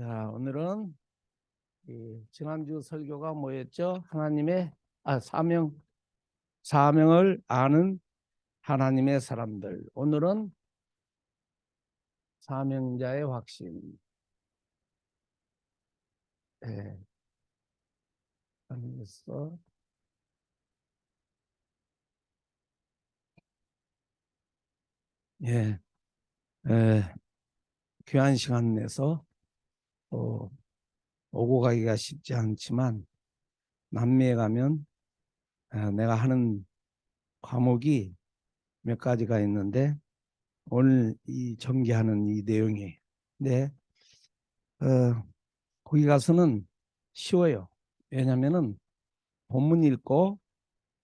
자, 오늘은 지난주 설교가 뭐였죠? 하나님의 사명을 아는 하나님의 사람들. 오늘은 사명자의 확신. 예, 그래서 예, 예, 귀한 시간 내서 오고 가기가 쉽지 않지만 남미에 가면 내가 하는 과목이 몇 가지가 있는데 오늘 이 전개하는 이 내용이 네, 어, 거기 가서는 쉬워요. 왜냐면은 본문 읽고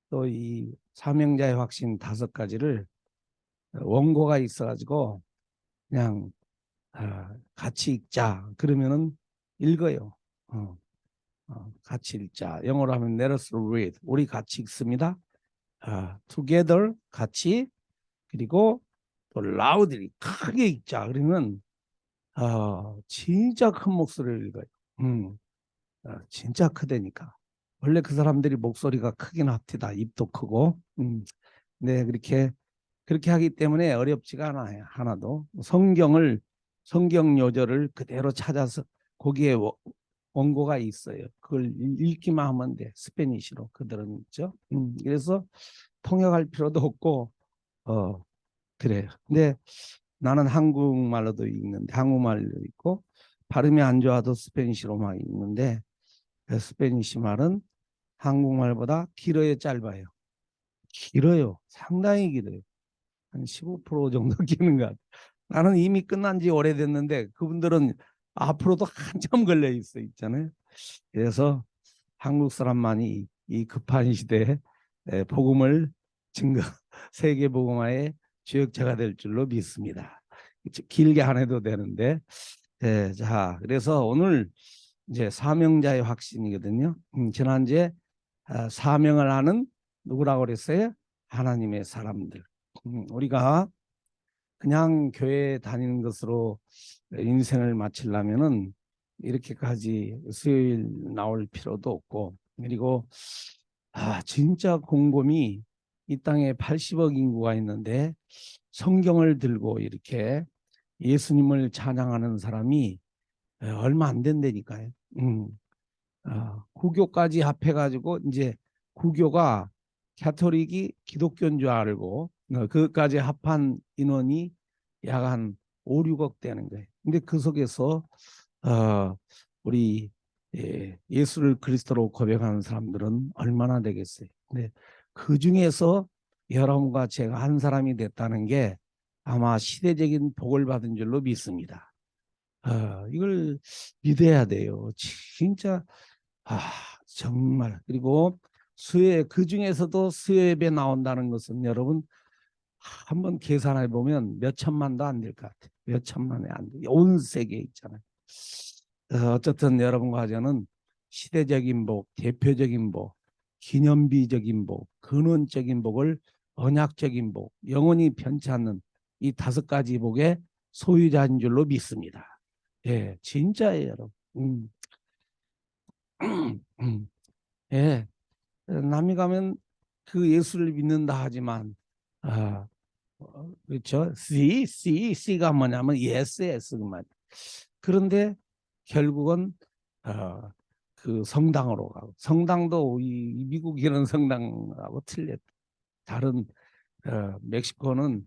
또 이 사명자의 확신 5가지를 원고가 있어가지고 그냥 같이 읽자 그러면은 읽어요. 어, 같이 읽자. 영어로 하면 let us read. 우리 같이 읽습니다. together 같이 그리고 또 loudly 크게 읽자. 그러면 진짜 큰 목소리를 읽어요. 음. 진짜 크다니까. 원래 그 사람들이 목소리가 크긴 합니다. 입도 크고. 네, 그렇게 하기 때문에 어렵지가 않아요. 하나도. 성경 요절을 그대로 찾아서 거기에 원고가 있어요. 그걸 읽기만 하면 돼. 스페니쉬로 그들은 있죠. 그래서 통역할 필요도 없고 그래요. 근데 나는 한국말로도 읽는데 한국말로 읽고 발음이 안 좋아도 스페니쉬로만 읽는데 스페니쉬 말은 한국말보다 길어요, 짧아요? 길어요. 상당히 길어요. 한 15% 정도 기는 것 같아요. 나는 이미 끝난 지 오래됐는데 그분들은 앞으로도 한참 걸려 있잖아요. 그래서 한국 사람만이 이 급한 시대에 복음을 증거 세계 복음화의 주역자가 될 줄로 믿습니다. 길게 안 해도 되는데 자 그래서 오늘 이제 사명자의 확신이거든요. 지난주에 사명을 하는 누구라고 그랬어요? 하나님의 사람들. 우리가 그냥 교회 다니는 것으로 인생을 마치려면은 이렇게까지 수요일 나올 필요도 없고 그리고 진짜 곰곰이 이 땅에 80억 인구가 있는데 성경을 들고 이렇게 예수님을 찬양하는 사람이 얼마 안 된다니까요. 구교까지 합해가지고 이제 구교가 가톨릭이 기독교인 줄 알고 그까지 합한 인원이 약 한 5, 6억 되는 거예요. 근데 그 속에서 우리 예수를 그리스도로 고백하는 사람들은 얼마나 되겠어요. 근데 그 중에서 여러분과 제가 한 사람이 됐다는 게 아마 시대적인 복을 받은 줄로 믿습니다. 이걸 믿어야 돼요. 진짜 정말. 그리고 그 중에서도 수요예배 나온다는 것은 여러분 한번 계산해 보면 몇 천만도 안 될 것 같아요. 몇 천만에 안 돼. 온 세계에 있잖아요. 어쨌든 여러분과 저는 시대적인 복, 대표적인 복, 기념비적인 복, 근원적인 복을 언약적인 복, 영원히 변치 않는 이 5가지 복의 소유자인 줄로 믿습니다. 예, 진짜예요, 여러분. 예, 남이 가면 그 예수를 믿는다 하지만 그렇죠. C가 뭐냐면 yes 그 말. 그런데 결국은 어, 그 성당으로 가고 성당도 이 미국 이런 성당하고 틀렸다. 다른 멕시코는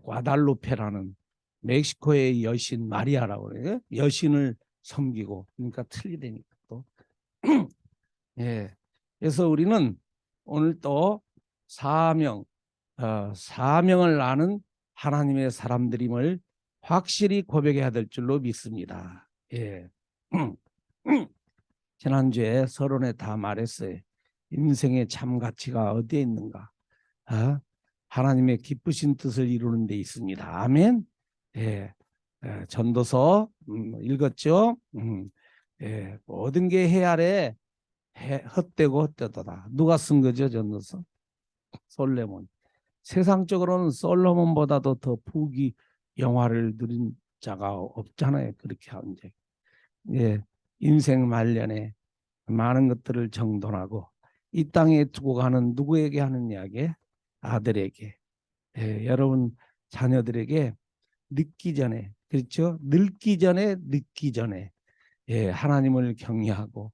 과달루페라는 멕시코의 여신 마리아라고 그래요. 여신을 섬기고 그러니까 틀리다니까 또. 예. 그래서 우리는 오늘 또 사명, 사명을 아는 하나님의 사람들임을 확실히 고백해야 될 줄로 믿습니다. 예. 지난주에 서론에 다 말했어요. 인생의 참 가치가 어디에 있는가? 하나님의 기쁘신 뜻을 이루는 데 있습니다. 아멘. 예. 전도서 읽었죠? 모든 게 해 아래 헛되고 헛되도다. 누가 쓴 거죠, 전도서? 솔레몬. 세상적으로는 솔로몬보다도 더 부귀 영화를 누린 자가 없잖아요. 그렇게 한 적. 예, 인생 말년에 많은 것들을 정돈하고 이 땅에 두고 가는 누구에게 하는 이야기? 아들에게. 예, 여러분 자녀들에게 늙기 전에, 그렇죠? 늙기 전에, 늙기 전에, 예, 하나님을 경외하고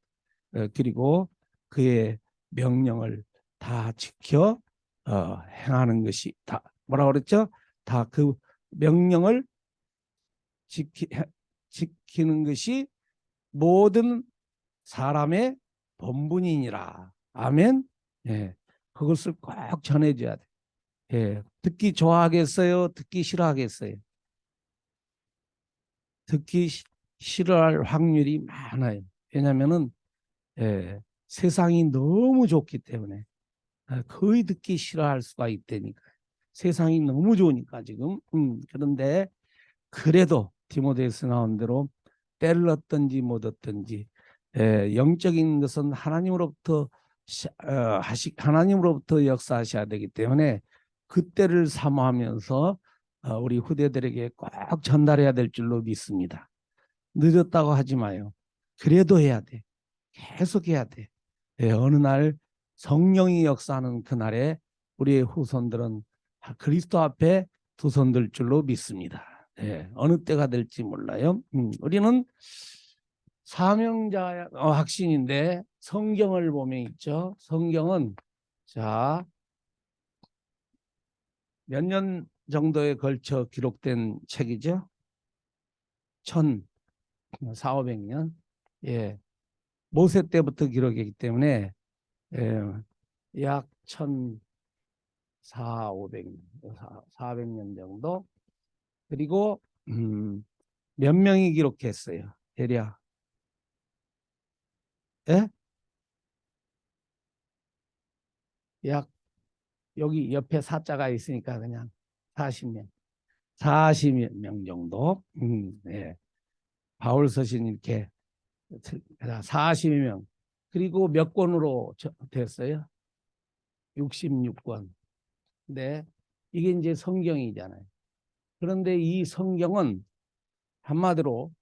그리고 그의 명령을 다 지켜 행하는 것이 다 뭐라 그랬죠? 다 그 명령을 지키는 것이 모든 사람의 본분이니라. 아멘. 예, 그것을 꼭 전해줘야 돼. 예, 듣기 좋아하겠어요? 듣기 싫어하겠어요? 듣기 싫어할 확률이 많아요. 왜냐하면은 예, 세상이 너무 좋기 때문에 거의 듣기 싫어할 수가 있다니까. 세상이 너무 좋으니까 지금. 그런데 그래도 디모데에서 나온 대로 때를 얻든지 못 얻든지 영적인 것은 하나님으로부터 역사하셔야 되기 때문에 그때를 사모하면서 우리 후대들에게 꼭 전달해야 될 줄로 믿습니다. 늦었다고 하지 마요. 그래도 해야 돼. 계속 해야 돼. 어느 날 성령이 역사하는 그날에 우리의 후손들은 그리스도 앞에 두 손 들 줄로 믿습니다. 어느 때가 될지 몰라요. 우리는 사명자 확신인데 성경을 보면 있죠. 성경은 자, 몇 년 정도에 걸쳐 기록된 책이죠. 1400~500년. 예. 모세 때부터 기록이기 때문에 약 1400~500년, 400년 정도. 그리고 몇 명이 기록했어요? 대략. 예? 약 여기 옆에 사자가 있으니까 그냥 40명. 40명 정도. 예. 바울 서신 이렇게 40명. 그리고 몇 권으로 됐어요? 66권. 네. 이게 이제 성경이잖아요. 그런데 이 성경은 한마디로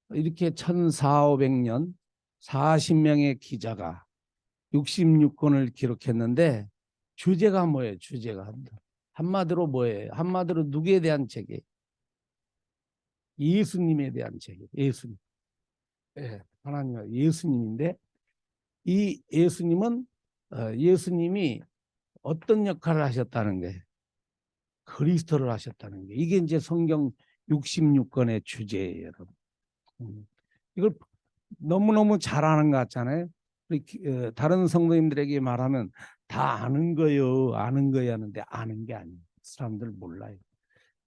이렇게 1400~500년 40명의 기자가 66권을 기록했는데 주제가 뭐예요? 주제가 한마디로 뭐예요? 한마디로 누구에 대한 책이에요? 예수님에 대한 책이에요. 예수님. 예, 하나님 예수님인데 이 예수님은 예수님이 어떤 역할을 하셨다는 거예요? 그리스도를 하셨다는 게 이게 이제 성경 66권의 주제예요, 여러분. 이걸 너무너무 잘 아는 것 같잖아요. 다른 성도님들에게 말하면 다 아는 거요, 아는 거야 하는데 아는 게 아니에요. 사람들 몰라요.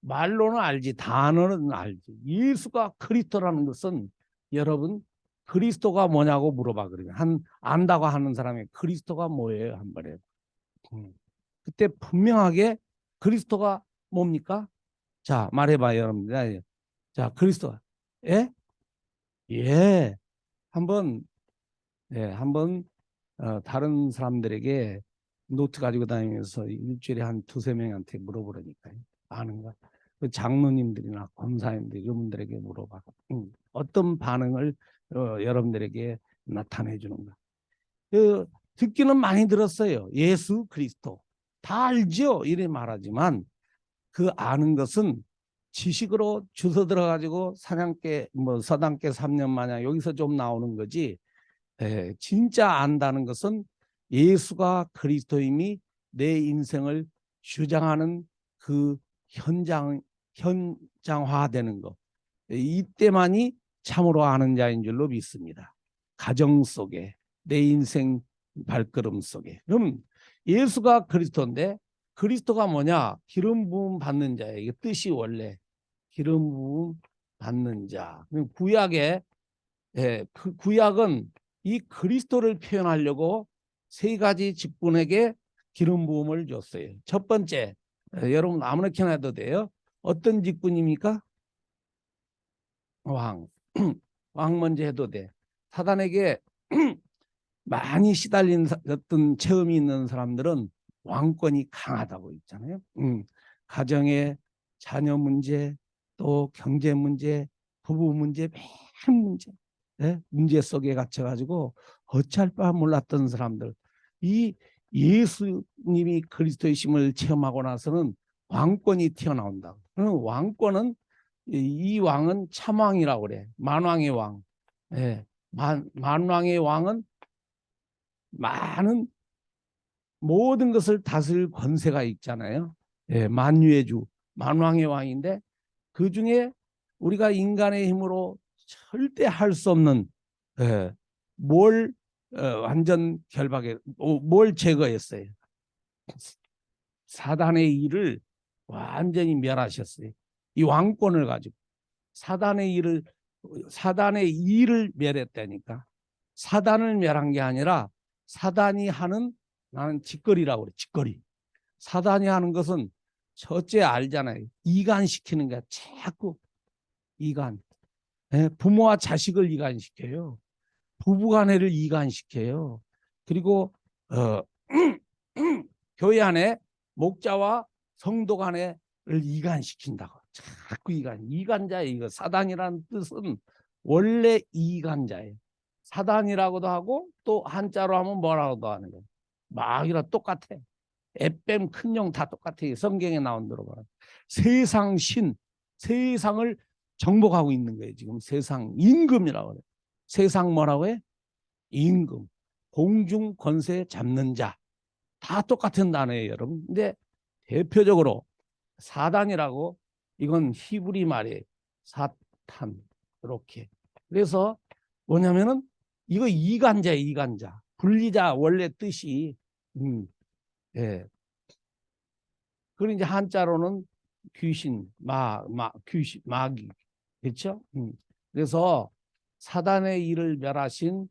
말로는 알지, 단어는 알지. 예수가 그리스도라는 것은 여러분 그리스도가 뭐냐고 물어봐 그러면 안다고 하는 사람이 그리스도가 뭐예요? 한 번에. 그때 분명하게 그리스도가 뭡니까? 자, 말해봐요, 여러분들. 자, 그리스도. 예? 예. 한번, 예, 한번, 다른 사람들에게 노트 가지고 다니면서 일주일에 한 두세 명한테 물어보라니까요. 아는가? 그 장로님들이나 권사님들, 여러분들에게 물어봐. 어떤 반응을 여러분들에게 나타내 주는가? 듣기는 많이 들었어요. 예수 그리스도. 다 알죠? 이래 말하지만 그 아는 것은 지식으로 주워 들어가지고 사냥개 뭐 서당계 3년 마냥 여기서 좀 나오는 거지. 진짜 안다는 것은 예수가 그리스도임이 내 인생을 주장하는 그 현장화되는 것. 이때만이 참으로 아는 자인 줄로 믿습니다. 가정 속에 내 인생 발걸음 속에. 그럼 예수가 그리스도인데 그리스도가 뭐냐? 기름 부음 받는 자예요. 이게 뜻이 원래 기름 부음 받는 자. 구약에 그 구약은 이 그리스도를 표현하려고 세 가지 직분에게 기름 부음을 줬어요. 첫 번째, 여러분 아무렇게나 해도 돼요. 어떤 직분입니까? 왕. 왕 먼저 해도 돼. 사단에게 많이 시달린 어떤 체험이 있는 사람들은 왕권이 강하다고 있잖아요. 가정의 자녀 문제, 또 경제 문제, 부부 문제, 매일 문제. 예? 문제 속에 갇혀가지고 어찌할 바 몰랐던 사람들, 이 예수님이 그리스도의 심을 체험하고 나서는 왕권이 튀어나온다. 그럼 왕권은 이 왕은 참왕이라고 그래. 만왕의 왕. 예. 만왕의 왕은 많은 모든 것을 다스릴 권세가 있잖아요. 예, 만유의 주, 만왕의 왕인데 그 중에 우리가 인간의 힘으로 절대 할 수 없는 예, 뭘 완전 결박해, 뭘 제거했어요. 사단의 일을 완전히 멸하셨어요. 이 왕권을 가지고 사단의 일을 멸했다니까. 사단을 멸한 게 아니라 사단이 하는, 나는 짓거리라고 그래. 짓거리. 사단이 하는 것은 첫째 알잖아요. 이간시키는 거야. 자꾸 이간. 예, 부모와 자식을 이간시켜요. 부부간에를 이간시켜요. 그리고 교회 안에 목자와 성도 간에를 이간시킨다고. 자꾸 이간자예요. 이거 사단이라는 뜻은 원래 이간자예요. 사단이라고도 하고 또 한자로 하면 뭐라고도 하는 거예요. 막이라 똑같아. 에뱀 큰용 다 똑같아요. 성경에 나온 대로 말하면. 세상 신, 세상을 정복하고 있는 거예요. 지금 세상 임금이라고 그래요. 세상 뭐라고 해? 임금. 공중 권세 잡는 자. 다 똑같은 단어예요, 여러분. 근데 대표적으로 사단이라고, 이건 히브리 말이에요. 사탄. 이렇게. 그래서 뭐냐면은 이거 이간자예요, 이간자. 분리자 원래 뜻이 예. 그리고 이제 한자로는 귀신, 귀신, 마귀. 그렇죠? 그래서 사단의 일을 멸하신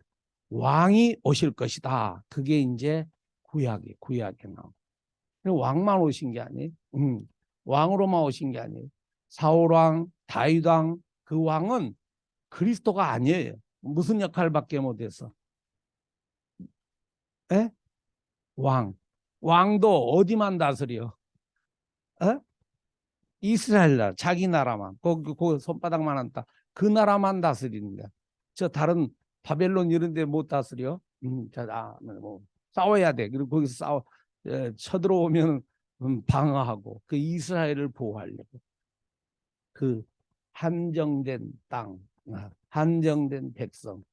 왕이 오실 것이다. 그게 이제 구약에 나오고. 왕만 오신 게 아니에요. 왕으로만 오신 게 아니에요. 사울왕, 다윗왕, 그 왕은 그리스도가 아니에요. 무슨 역할밖에 못해서. 에? 왕. 왕도 어디만 다스려? 에? 이스라엘 나라, 자기 나라만, 그 손바닥만 한다. 그 나라만 다스리는 거야. 저 다른 바벨론 이런 데 못 다스려. 뭐 싸워야 돼. 그리고 거기서 쳐들어오면 방어하고 그 이스라엘을 보호하려고. 그 한정된 땅, 한정된 백성,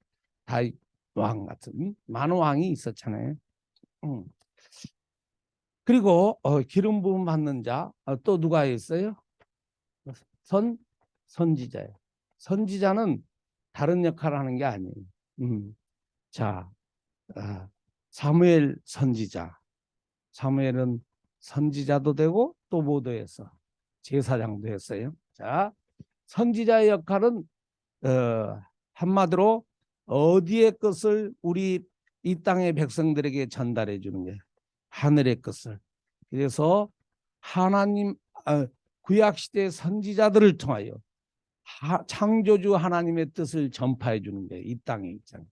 다윗 왕 같은 많은 왕이 있었잖아요. 그리고 기름 부음 받는 자, 또 누가 있어요? 선지자예요. 선지자는 다른 역할을 하는 게 아니에요. 자, 사무엘 선지자. 사무엘은 선지자도 되고 또 뭐도 해서 제사장도 했어요. 자, 선지자의 역할은 한마디로 어디의 것을 우리 이 땅의 백성들에게 전달해 주는 거예요. 하늘의 것을. 그래서 하나님 구약 시대 선지자들을 통하여 창조주 하나님의 뜻을 전파해 주는 거예요. 이 땅에 있잖아요.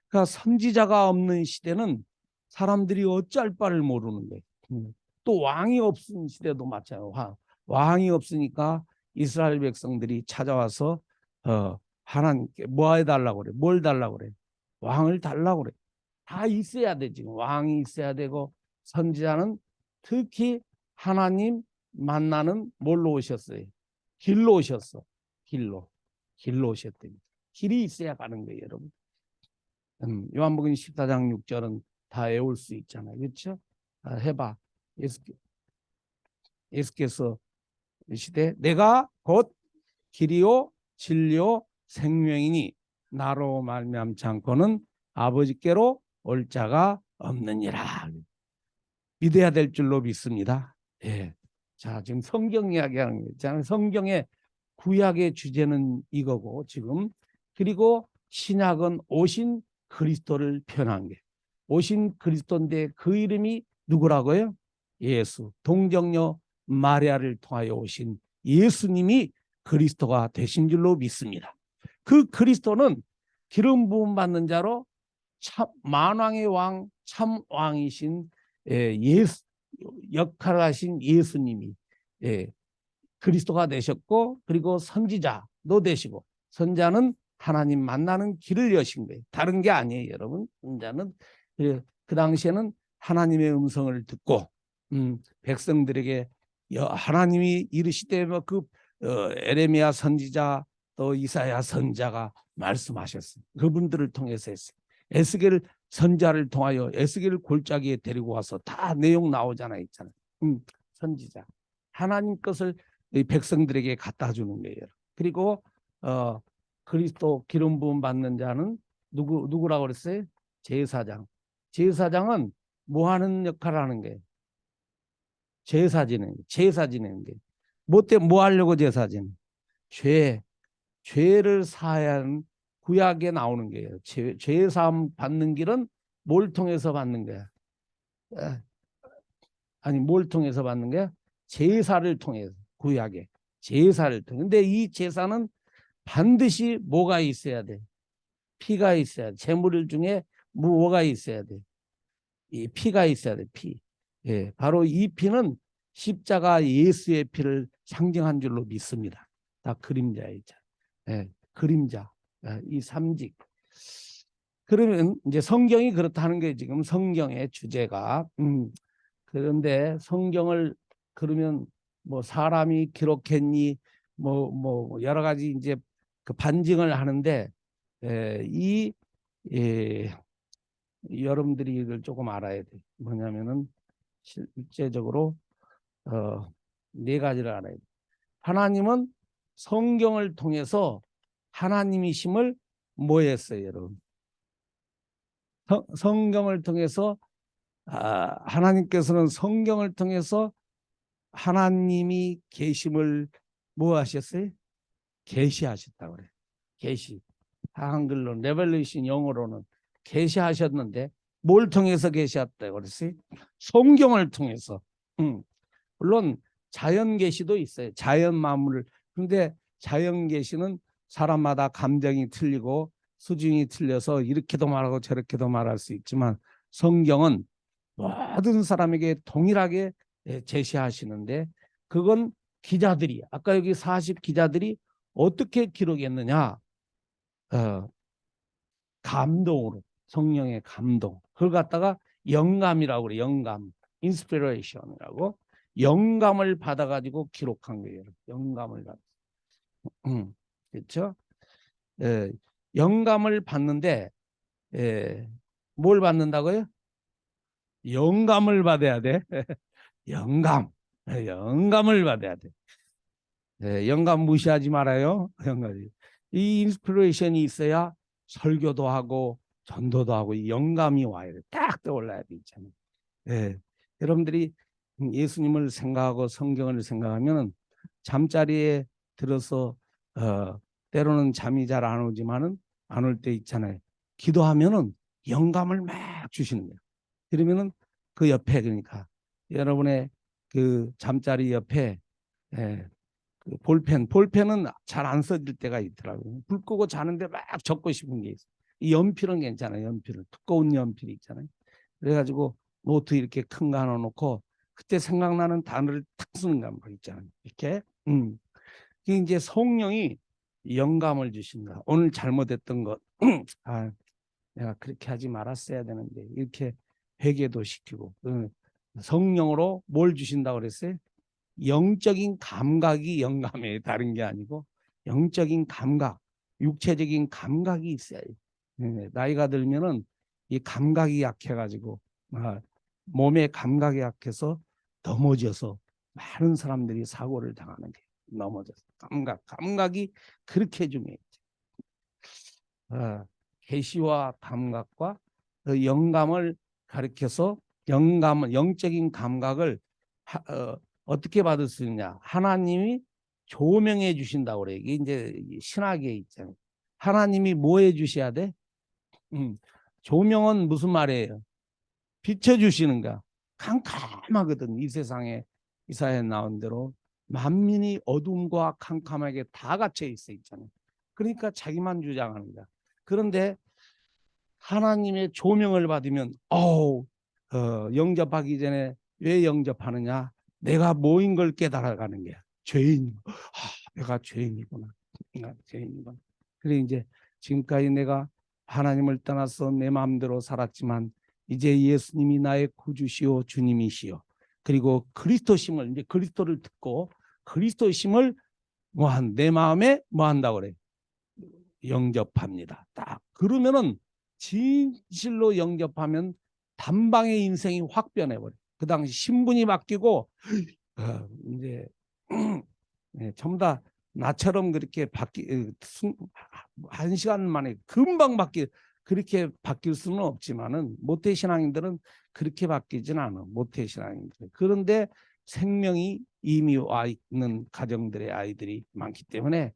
그러니까 선지자가 없는 시대는 사람들이 어찌할 바를 모르는 거예요. 또 왕이 없은 시대도 마찬가지예요. 왕이 없으니까 이스라엘 백성들이 찾아와서 하나님께 뭐 해달라고 그래? 뭘 달라고 그래? 왕을 달라고 그래. 다 있어야 돼. 지금 왕이 있어야 되고, 선지자는 특히 하나님 만나는 뭘로 오셨어요? 길로 오셨어. 길로 오셨답니다. 길이 있어야 가는 거예요, 여러분. 요한복음 14장 6절은 다 외울 수 있잖아요. 그렇죠? 해봐. 예수께서 시대 내가 곧 길이요 진리요 생명이니 나로 말미암지 않고는 아버지께로 올 자가 없느니라. 믿어야 될 줄로 믿습니다. 예. 자, 지금 성경 이야기하는 거잖아요. 성경의 구약의 주제는 이거고 지금, 그리고 신약은 오신 그리스도를 표현한 게, 오신 그리스도인데 그 이름이 누구라고요? 예수. 동정녀 마리아를 통하여 오신 예수님이 그리스도가 되신 줄로 믿습니다. 그 그리스도는 기름 부음 받는 자로 참 만왕의 왕, 참 왕이신 예수 역할을 하신 예수님이 그리스도가 되셨고, 그리고 선지자도 되시고, 선자는 하나님 만나는 길을 여신 거예요. 다른 게 아니에요, 여러분. 인자는 그 당시에는 하나님의 음성을 듣고 백성들에게 하나님이 이르시되 에레미야 선지자 또 이사야 선자가 말씀하셨어요. 그분들을 통해서 했어요. 에스겔 선자를 통하여 에스겔 골짜기에 데리고 와서 다 내용 나오잖아요, 있잖아요. 선지자 하나님 것을 백성들에게 갖다 주는 거예요. 그리고 그리스도 기름 부음 받는 자는 누구라고 그랬어요? 제사장. 제사장은 뭐 하는 역할을 하는 거예요? 제사 지내는 게. 뭐 하려고 제사 지내? 죄를 사해야 하는 구약에 나오는 거예요. 죄 사함 받는 길은 뭘 통해서 받는 거야? 아니, 뭘 통해서 받는 거야? 제사를 통해서. 구약에 제사를 통해. 근데 이 제사는 반드시 뭐가 있어야 돼? 피가 있어야 돼. 제물 중에 뭐가 있어야 돼? 이 피가 있어야 돼. 피. 예, 바로 이 피는 십자가 예수의 피를 상징한 줄로 믿습니다. 다 그림자이자. 예, 그림자. 예, 이 삼직. 그러면 이제 성경이 그렇다는 게 지금 성경의 주제가. 그런데 성경을 그러면 뭐 사람이 기록했니 뭐 여러 가지 이제 그 반증을 하는데 이 여러분들이 이걸 조금 알아야 돼. 뭐냐면은 실제적으로 네 가지를 알아야 돼. 하나님은 성경을 통해서 하나님이심을 뭐 했어요, 여러분? 성경을 통해서 하나님께서는 성경을 통해서 하나님이 계심을 뭐 하셨어요? 계시하셨다고 그래요. 계시. 한글로 레벨레이션, 영어로는 계시하셨는데 뭘 통해서 계시했다고 그랬어요? 성경을 통해서. 물론 자연 계시도 있어요. 자연 만물을. 근데 자연 계시는 사람마다 감정이 틀리고 수준이 틀려서 이렇게도 말하고 저렇게도 말할 수 있지만 성경은 모든 사람에게 동일하게 제시하시는데 그건 기자들이 아까 여기 40 기자들이 어떻게 기록했느냐? 감동으로, 성령의 감동. 그걸 갖다가 영감이라고 그래. 영감, 인스피레이션이라고. 영감을 받아가지고 기록한 거예요. 영감을 받아. 그렇죠? 예, 영감을 받는데 뭘 받는다고요? 영감을 받아야 돼. 영감을 받아야 돼. 영감 무시하지 말아요. 이 인스피레이션이 있어야 설교도 하고 전도도 하고 이 영감이 와야 돼. 딱 떠올라야 돼 있잖아요. 여러분들이 예수님을 생각하고 성경을 생각하면 잠자리에 들어서 때로는 잠이 잘 안 오지만은 안 올 때 있잖아요. 기도하면은 영감을 막 주시는 거예요. 그러면은 그 옆에 그러니까 여러분의 그 잠자리 옆에 그 볼펜은 잘 안 써질 때가 있더라고요. 불 끄고 자는데 막 적고 싶은 게 있어요. 이 연필은 괜찮아요. 연필은 두꺼운 연필이 있잖아요. 그래가지고 노트 이렇게 큰 거 하나 놓고 그때 생각나는 단어를 탁 쓰는 거 있잖아요. 이렇게. 이게 이제 성령이 영감을 주신다. 오늘 잘못했던 것, 내가 그렇게 하지 말았어야 되는데 이렇게 회개도 시키고 성령으로 뭘 주신다고 그랬어요? 영적인 감각이 영감에 다른 게 아니고 영적인 감각, 육체적인 감각이 있어요. 나이가 들면은 이 감각이 약해가지고 몸의 감각이 약해서 넘어져서 많은 사람들이 사고를 당하는 게 넘어져서 감각이 그렇게 중요해요. 계시와 감각과 그 영감을 가리켜서 영적인 감각을 어떻게 받을 수 있냐? 하나님이 조명해 주신다고 그래. 이게 이제 신학에 있잖아요. 하나님이 뭐 해 주셔야 돼? 조명은 무슨 말이에요? 비춰 주시는 거야. 캄캄하거든. 이 세상에 이사야에 나온 대로 만민이 어둠과 캄캄하게 다 갇혀 있어 있잖아요. 그러니까 자기만 주장하는 거야. 그런데 하나님의 조명을 받으면 영접하기 전에 왜 영접하느냐? 내가 뭐인 걸 깨달아가는 거야. 죄인. 내가 죄인이구나. 내가 죄인이구나. 그래 이제 지금까지 내가 하나님을 떠나서 내 마음대로 살았지만 이제 예수님이 나의 구주시오 주님이시오. 그리고 그리스도심을 이제 그리스도를 듣고 그리스도심을 내 마음에 한다고 그래. 영접합니다. 딱 그러면은 진실로 영접하면 단방에 인생이 확 변해버려. 그 당시 신분이 바뀌고 이제 전부 다 나처럼 그렇게 한 시간 만에 금방 그렇게 바뀔 수는 없지만은 모태 신앙인들은 그렇게 바뀌진 않아. 모태 신앙인들. 그런데 생명이 이미 와 있는 가정들의 아이들이 많기 때문에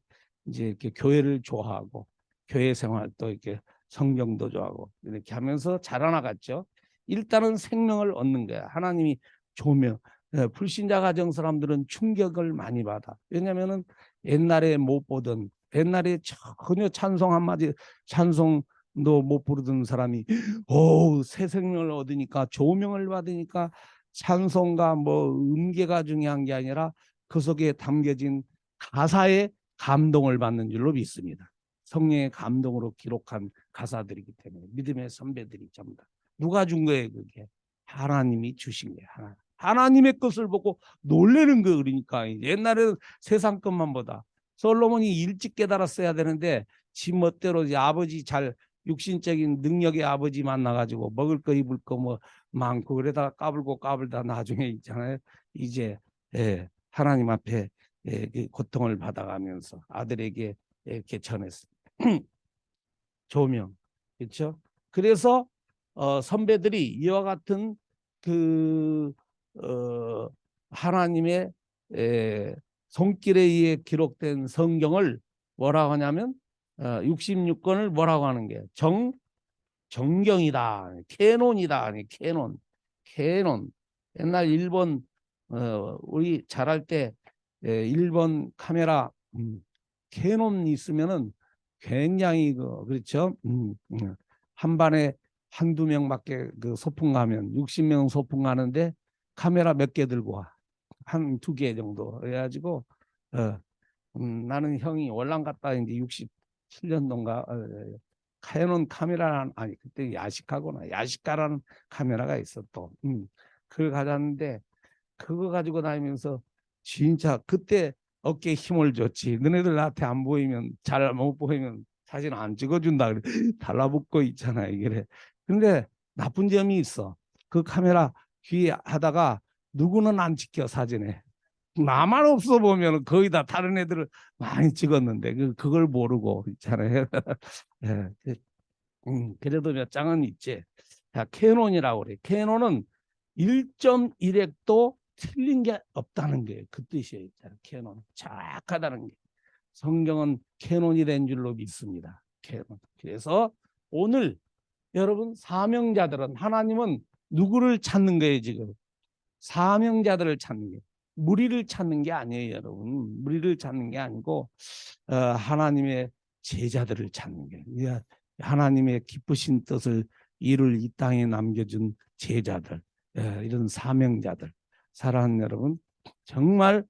이제 이렇게 교회를 좋아하고 교회 생활도 이렇게 성경도 좋아하고 이렇게 하면서 자라나갔죠. 일단은 생명을 얻는 거야. 하나님이 조명. 불신자 가정 사람들은 충격을 많이 받아. 왜냐하면은 옛날에 못 보던 옛날에 전혀 찬송 한마디 찬송도 못 부르던 사람이 새 생명을 얻으니까 조명을 받으니까 찬송가 뭐 음계가 중요한 게 아니라 그 속에 담겨진 가사에 감동을 받는 줄로 믿습니다. 성령의 감동으로 기록한 가사들이기 때문에 믿음의 선배들이 전부 다. 누가 준 거예요 그게? 하나님이 주신 거예요. 하나님의 것을 보고 놀라는 거. 그러니까 옛날에는 세상 것만 보다. 솔로몬이 일찍 깨달았어야 되는데 지 멋대로 이제 아버지 잘 육신적인 능력의 아버지 만나가지고 먹을 거 입을 거 뭐 많고 그러다가 까불다 나중에 있잖아요. 이제 하나님 앞에 고통을 받아가면서 아들에게 이렇게 전했습니다. 조명. 그렇죠? 그래서 선배들이 이와 같은 그 하나님의 손길에 의해 기록된 성경을 뭐라고 하냐면 66권을 뭐라고 하는 게 정경이다. 캐논이다. 캐논. 옛날 일본 우리 잘할 때 일본 카메라 캐논 있으면은 굉장히 그렇죠. 한 반에 한두 명밖에 그 소풍 가면 60명 소풍 가는데 카메라 몇 개 들고 와. 한 두 개 정도 해가지고 나는 형이 월남 갔다 이제 67년도인가 캐논 카메라 아니 그때 야시카라는 카메라가 있어 또. 그걸 가져왔는데 그거 가지고 다니면서 진짜 그때 어깨에 힘을 줬지. 너네들 나한테 안 보이면 잘 못 보이면 사진 안 찍어준다 그래. 달라붙고 있잖아 이게. 근데 나쁜 점이 있어. 그 카메라 귀에 하다가 누구는 안 찍혀 사진에. 나만 없어 보면 거의 다 다른 애들을 많이 찍었는데 그걸 모르고 있잖아요. 예, 그래도 몇 장은 있지. 자, 캐논이라고 그래. 캐논은 1.1핵도 틀린 게 없다는 게 그 뜻이에요. 캐논 정확하다는 게. 성경은 캐논이 된 줄로 믿습니다. 캐논. 그래서 오늘 여러분 사명자들은 하나님은 누구를 찾는 거예요 지금? 사명자들을 찾는 게 무리를 찾는 게 아니에요 여러분. 무리를 찾는 게 아니고 하나님의 제자들을 찾는 게 하나님의 기쁘신 뜻을 이룰 이 땅에 남겨준 제자들 이런 사명자들. 사랑하는 여러분 정말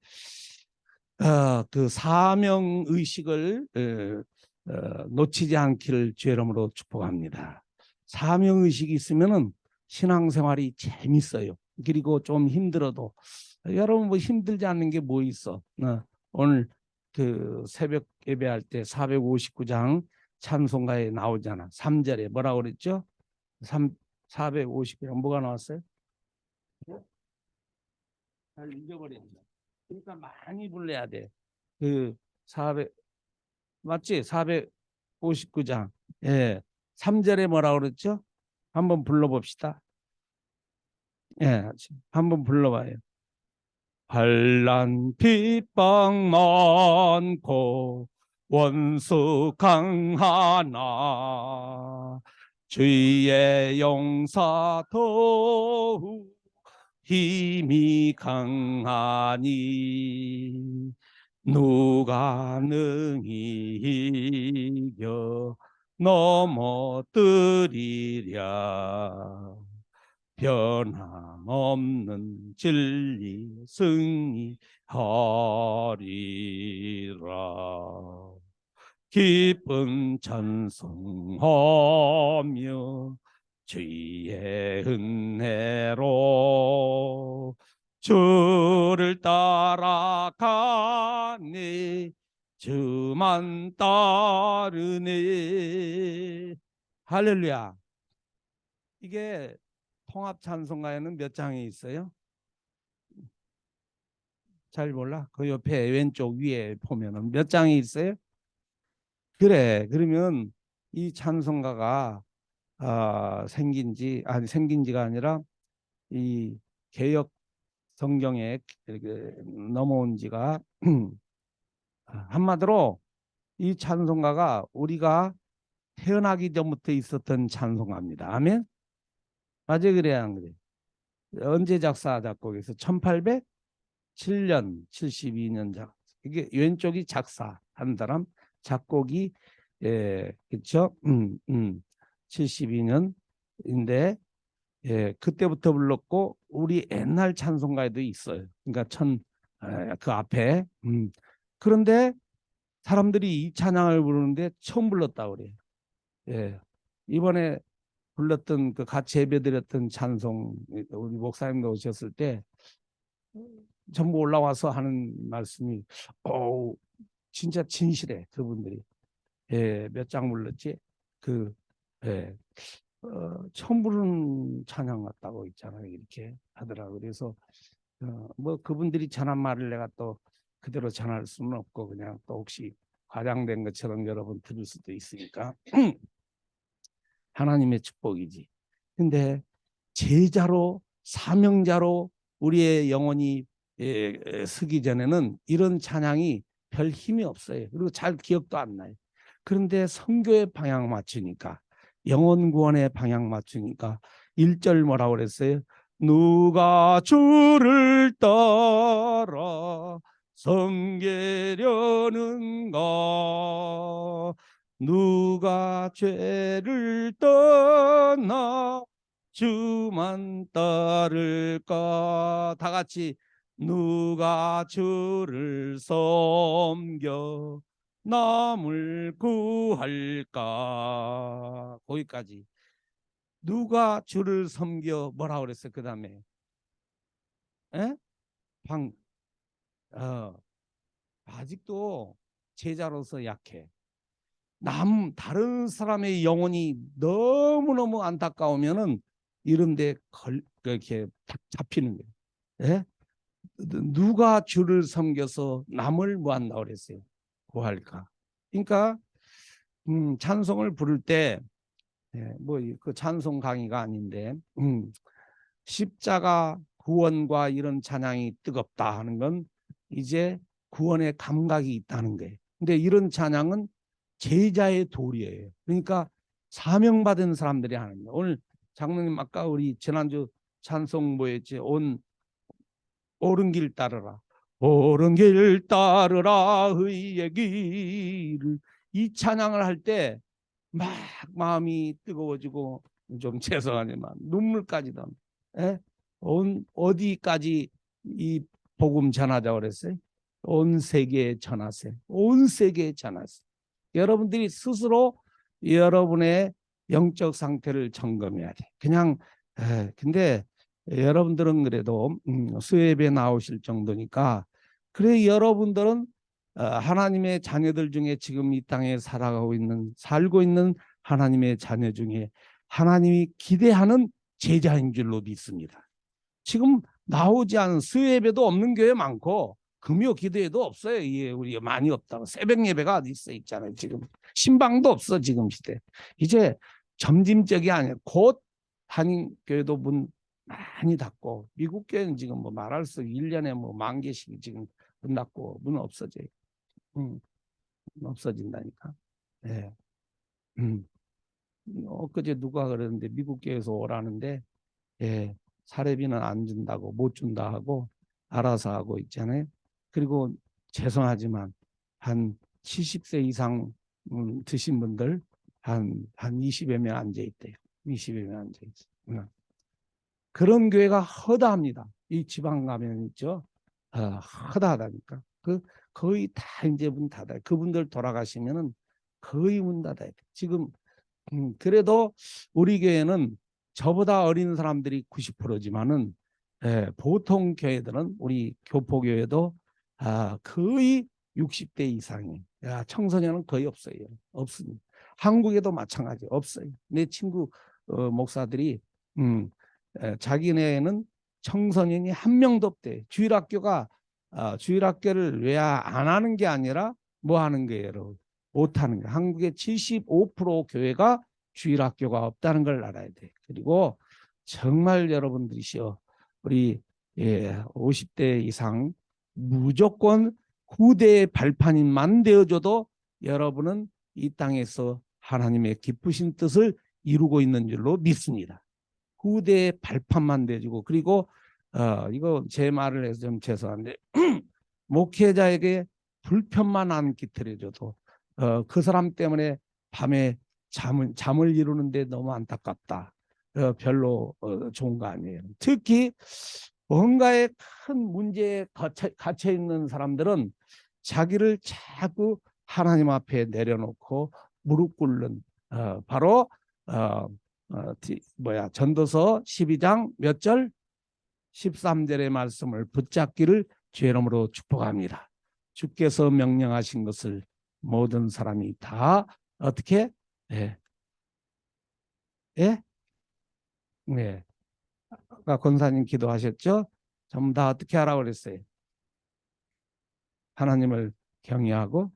그 사명 의식을 놓치지 않기를 주의 이름으로 축복합니다. 사명 의식이 있으면은 신앙생활이 재밌어요. 그리고 좀 힘들어도 여러분 뭐 힘들지 않는 게 뭐 있어? 오늘 그 새벽 예배할 때 459장 찬송가에 나오잖아. 3절에 뭐라고 그랬죠? 459장 뭐가 나왔어요? 잘 잊어버렸네. 그러니까 많이 불러야 돼. 그 400 맞지? 459장. 예. 3절에 뭐라고 그랬죠? 한번 불러봅시다. 예. 한번 불러봐요. 반란 핍박 많고 원수 강하나 주의 용사 더욱 힘이 강하니 누가 능히 이겨 넘어뜨리랴. 변함없는 진리 승리하리라. 기쁜 찬송하며 주의 은혜로 주를 따라가네 주만 따르네. 할렐루야. 이게 통합 찬송가에는 몇 장이 있어요? 잘 몰라. 그 옆에 왼쪽 위에 보면은 몇 장이 있어요? 그래. 그러면 이 찬송가가 생긴 지가 아니라 이 개역 성경에 이렇게 넘어온 지가 한마디로 이 찬송가가 우리가 태어나기 전부터 있었던 찬송가입니다. 아멘. 맞아, 그래야 안 그래? 언제 작곡해서 1807년 72년 이게 왼쪽이 작사한 사람, 작곡이 그렇죠? 72년인데 그때부터 불렀고 우리 옛날 찬송가에도 있어요. 그러니까 그 앞에 그런데 사람들이 이 찬양을 부르는데 처음 불렀다 그래요. 이번에 불렀던 그 같이 예배드렸던 찬송 우리 목사님도 오셨을 때 전부 올라와서 하는 말씀이 진짜 진실해. 그분들이 몇 장 불렀지? 그 처음 부르는 찬양 같다고 있잖아요. 이렇게 하더라고요. 그래서 뭐 그분들이 전한 말을 내가 또 그대로 전할 수는 없고 그냥 또 혹시 과장된 것처럼 여러분 들을 수도 있으니까 하나님의 축복이지. 근데 제자로 사명자로 우리의 영혼이 서기 전에는 이런 찬양이 별 힘이 없어요. 그리고 잘 기억도 안 나요. 그런데 선교의 방향 맞추니까 영혼 구원의 방향 맞추니까 1절 뭐라고 그랬어요? 누가 주를 따라 섬기려는가 누가 죄를 떠나 주만 따를까 다 같이 누가 주를 섬겨 남을 구할까 거기까지 누가 주를 섬겨 뭐라 그랬어요? 그 다음에 방 아직도 제자로서 약해. 다른 사람의 영혼이 너무너무 안타까우면은 이런데 이렇게 잡히는 거예요. 예? 누가 주를 섬겨서 남을 뭐 한다 그랬어요? 구할까? 그러니까 찬송을 부를 때 뭐 그 찬송 강의가 아닌데 십자가 구원과 이런 찬양이 뜨겁다 하는 건 이제 구원의 감각이 있다는 거예요. 근데 이런 찬양은 제자의 도리예요. 그러니까 사명받은 사람들이 하는 거예요. 오늘 장로님 아까 우리 지난주 찬송 뭐였지? 옳은 길 따르라. 옳은 길 따르라 의의 길을 이 찬양을 할 때 막 마음이 뜨거워지고 좀 죄송하지만 눈물까지 나. 어디까지 이 복음 전하자고 그랬어요? 온 세계에 전하세요. 온 세계에 전하세요. 여러분들이 스스로 여러분의 영적 상태를 점검해야 돼. 그냥 근데 여러분들은 그래도 수협에 나오실 정도니까 그래 여러분들은 하나님의 자녀들 중에 지금 이 땅에 살고 있는 하나님의 자녀 중에 하나님이 기대하는 제자인 줄로 믿습니다. 지금 나오지 않은 수요예배도 없는 교회 많고 금요 기도회도 없어요. 예, 우리 많이 없다고 새벽 예배가 어디 있잖아요. 지금 신방도 없어 지금 시대. 이제 점진적이 아니라 곧 한인교회도 문 많이 닫고 미국 교회는 지금 뭐 말할 수 1년에 뭐 10,000개씩 지금 문 닫고 문 없어져요. 없어진다니까. 네. 엊그제 누가 그러는데 미국 교회에서 오라는데 사례비는 안 준다고 못 준다 하고 알아서 하고 있잖아요. 그리고 죄송하지만 한 70세 이상 드신 분들 한 20여 명 앉아 있대요. 20여 명 앉아 있어요. 그런 교회가 허다합니다. 이 지방 가면 있죠. 허다하다니까. 거의 다 이제 문 닫아요. 그분들 돌아가시면은 거의 문 닫아야 돼. 지금 그래도 우리 교회는 저보다 어린 사람들이 90%지만은 보통 교회들은 우리 교포교회도 거의 60대 이상이 청소년은 거의 없어요. 없습니다. 한국에도 마찬가지 없어요. 내 친구 목사들이 자기네는 청소년이 한 명도 없대. 주일학교를 왜 안 하는 게 아니라 뭐 하는 거예요? 못 하는 거예요. 한국의 75% 교회가 주일학교가 없다는 걸 알아야 돼. 그리고 정말 여러분들이시여 우리 50대 이상 무조건 후대의 발판인만 되어줘도 여러분은 이 땅에서 하나님의 기쁘신 뜻을 이루고 있는 줄로 믿습니다. 후대의 발판만 되어주고 그리고 이거 제 말을 해서 좀 죄송한데 목회자에게 불편만 안 끼쳐줘도 그 사람 때문에 밤에 잠을 이루는데 너무 안타깝다. 별로 좋은 거 아니에요. 특히 뭔가에 큰 문제에 갇혀 있는 사람들은 자기를 자꾸 하나님 앞에 내려놓고 무릎 꿇는 바로 전도서 12장 몇 절? 13절의 말씀을 붙잡기를 주의 이름으로 축복합니다. 주께서 명령하신 것을 모든 사람이 다 어떻게? 예. 예? 네. 아까 권사님 기도하셨죠? 전부 다 어떻게 하라고 그랬어요? 하나님을 경외하고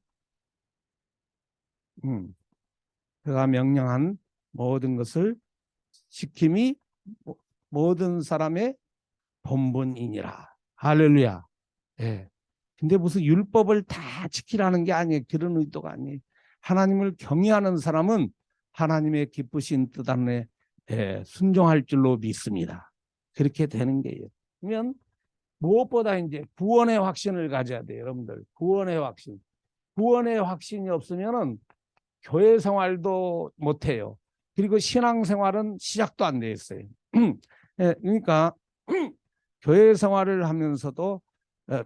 그가 명령한 모든 것을 지킴이 모든 사람의 본분이니라. 할렐루야. 예. 근데 무슨 율법을 다 지키라는 게 아니에요. 그런 의도가 아니에요. 하나님을 경외하는 사람은 하나님의 기쁘신 뜻 안에 순종할 줄로 믿습니다. 그렇게 되는 게요. 그러면 무엇보다 이제 구원의 확신을 가져야 돼요, 여러분들. 구원의 확신. 구원의 확신이 없으면은 교회 생활도 못 해요. 그리고 신앙 생활은 시작도 안 돼 있어요. 그러니까 교회 생활을 하면서도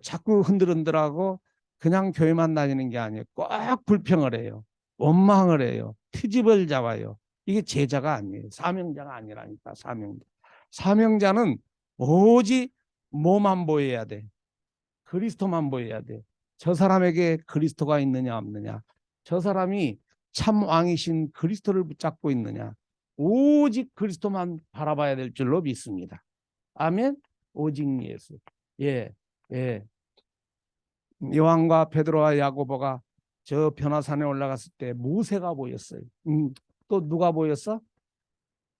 자꾸 흔들흔들하고 그냥 교회만 다니는 게 아니에요. 꼭 불평을 해요. 원망을 해요. 트집을 잡아요. 이게 제자가 아니에요. 사명자가 아니라니까. 사명자는 오직 뭐만 보여야 돼. 그리스도만 보여야 돼. 저 사람에게 그리스도가 있느냐 없느냐. 저 사람이 참 왕이신 그리스도를 붙잡고 있느냐. 오직 그리스도만 바라봐야 될 줄로 믿습니다. 아멘. 오직 예수. 예, 예. 요한과 베드로와 야고보가 저 변화산에 올라갔을 때 모세가 보였어요. 또 누가 보였어?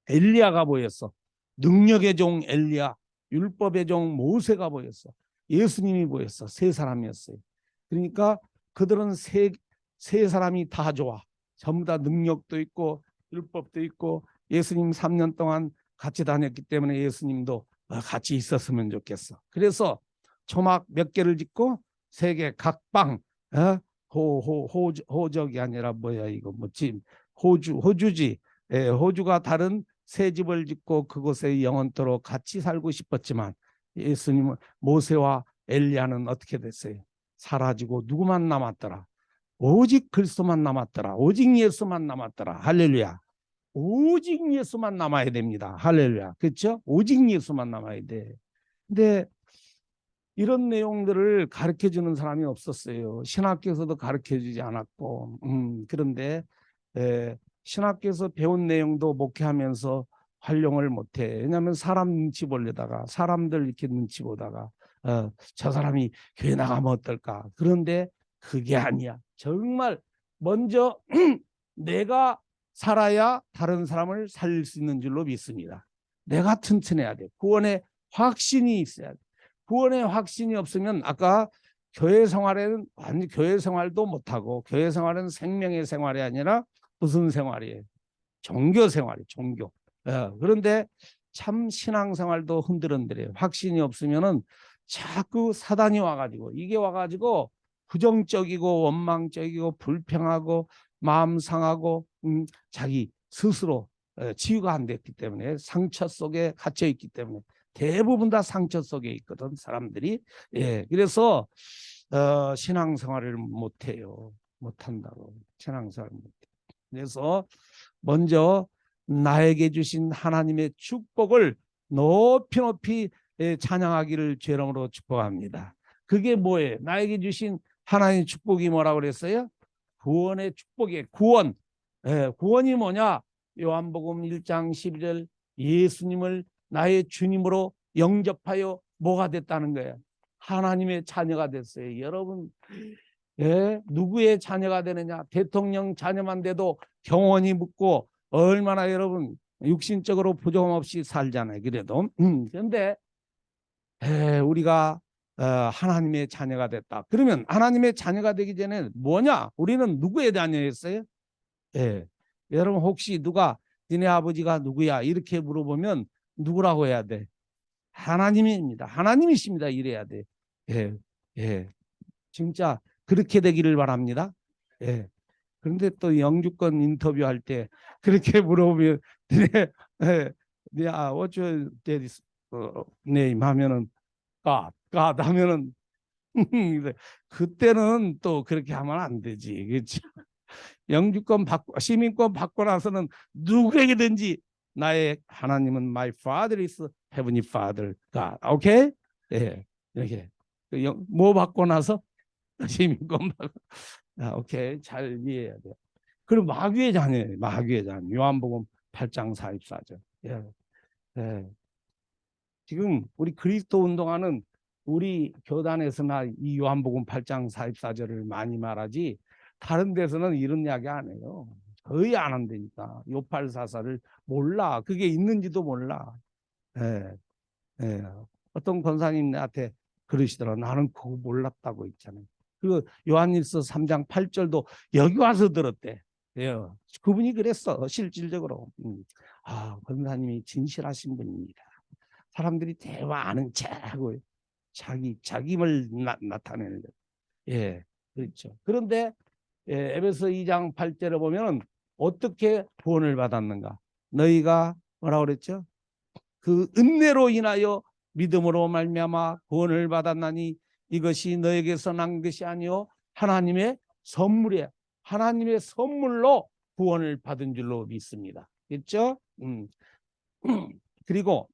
엘리야가 보였어. 능력의 종 엘리야, 율법의 종 모세가 보였어. 예수님이 보였어. 세 사람이었어요. 그러니까 그들은 세 사람이 다 좋아. 전부 다 능력도 있고 율법도 있고 예수님 3년 동안 같이 다녔기 때문에 예수님도 같이 있었으면 좋겠어. 그래서 초막 몇 개를 짓고 3개 각방 호적이 아니라 뭐야 이거 뭐지 호주지 호주가 다른 새 집을 짓고 그곳에 영원토록 같이 살고 싶었지만 예수님은 모세와 엘리야는 어떻게 됐어요? 사라지고 누구만 남았더라? 오직 그리스도만 남았더라. 오직 예수만 남았더라. 할렐루야. 오직 예수만 남아야 됩니다. 할렐루야. 그렇죠? 오직 예수만 남아야 돼. 근데 이런 내용들을 가르쳐 주는 사람이 없었어요. 신학교에서도 가르쳐 주지 않았고 그런데 신학교에서 배운 내용도 목회하면서 활용을 못해. 왜냐하면 사람 눈치 보려다가 사람들 이렇게 눈치 보다가 저 사람이 교회 나가면 어떨까. 그런데 그게 아니야. 정말 먼저 내가 살아야 다른 사람을 살릴 수 있는 줄로 믿습니다. 내가 튼튼해야 돼. 구원의 확신이 있어야 돼. 구원의 확신이 없으면 아까 교회 생활에는 완전 교회 생활도 못하고 교회 생활은 생명의 생활이 아니라 무슨 생활이에요? 종교 생활이에요. 종교. 그런데 참 신앙생활도 흔들흔들해요. 확신이 없으면은 자꾸 사단이 와가지고 이게 와가지고 부정적이고 원망적이고 불평하고 마음 상하고 자기 스스로 치유가 안 됐기 때문에 상처 속에 갇혀 있기 때문에 대부분 다 상처 속에 있거든 사람들이. 그래서 신앙생활을 못해요. 못한다고. 신앙생활 못해. 그래서 먼저 나에게 주신 하나님의 축복을 높이 높이 찬양하기를 주 이름으로 축복합니다. 그게 뭐예요? 나에게 주신 하나님의 축복이 뭐라고 그랬어요? 구원의 축복이에요. 구원. 구원이 뭐냐? 요한복음 1장 12절 예수님을 나의 주님으로 영접하여 뭐가 됐다는 거예요? 하나님의 자녀가 됐어요. 여러분, 누구의 자녀가 되느냐? 대통령 자녀만 돼도 경원이 묻고 얼마나 여러분 육신적으로 부족함 없이 살잖아요. 그래도 그런데 우리가 하나님의 자녀가 됐다. 그러면 하나님의 자녀가 되기 전에 뭐냐? 우리는 누구의 자녀였어요? 여러분 혹시 누가 니네 아버지가 누구야? 이렇게 물어보면 누구라고 해야 돼? 하나님입니다. 하나님이십니다. 이래야 돼. 진짜 그렇게 되기를 바랍니다. 그런데 또 영주권 인터뷰할 때 그렇게 물어보면 what's your daddy's name 하면은 God 하면은 그때는 또 그렇게 하면 안 되지. 그렇죠? 영주권 받고 시민권 받고 나서는 누구에게든지 나의 하나님은 my father is heavenly father God. 오케이? 이렇게 뭐 받고 나서 시민권 받고 오케이 잘 이해해야 돼요. 그리고 마귀의 자녀예요. 마귀의 자녀. 요한복음 8장 44절. 지금 우리 그리스도 운동하는 우리 교단에서나 이 요한복음 8장 44절을 많이 말하지 다른 데서는 이런 이야기 안 해요. 거의 안 한다니까. 요팔사사를 몰라. 그게 있는지도 몰라. 어떤 권사님한테 그러시더라. 나는 그거 몰랐다고 있잖아요. 그 요한일서 3장 8절도 여기 와서 들었대. 그분이 그랬어. 실질적으로. 권사님이 진실하신 분입니다. 사람들이 대화 아는 척하고 자기를 나타내는 거예요. 그렇죠. 그런데 에베소 2장 8절에 보면 어떻게 구원을 받았는가? 너희가 뭐라고 그랬죠? 그 은혜로 인하여 믿음으로 말미암아 구원을 받았나니 이것이 너에게서 난 것이 아니요 하나님의 선물이에요. 하나님의 선물로 구원을 받은 줄로 믿습니다. 그렇죠? 그리고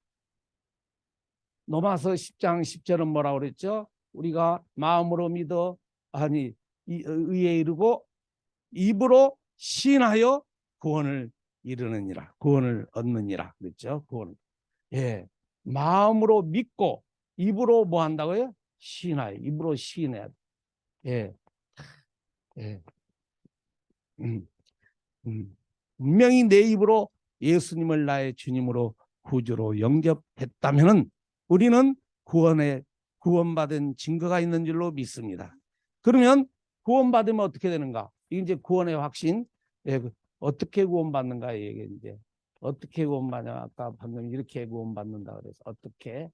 로마서 10장 10절은 뭐라고 그랬죠? 우리가 마음으로 믿어 의에 이르고 입으로 신하여 구원을 이루느니라. 구원을 얻느니라. 그랬죠? 구원. 마음으로 믿고 입으로 뭐 한다고요? 신하여. 입으로 신해야 돼. 분명히 내 입으로 예수님을 나의 주님으로 구주로 영접했다면은 우리는 구원받은 증거가 있는 줄로 믿습니다. 그러면 구원받으면 어떻게 되는가? 이제 구원의 확신. 어떻게 구원받는가 이게 이제 어떻게 구원받냐? 아까 방금 이렇게 구원받는다 그래서 어떻게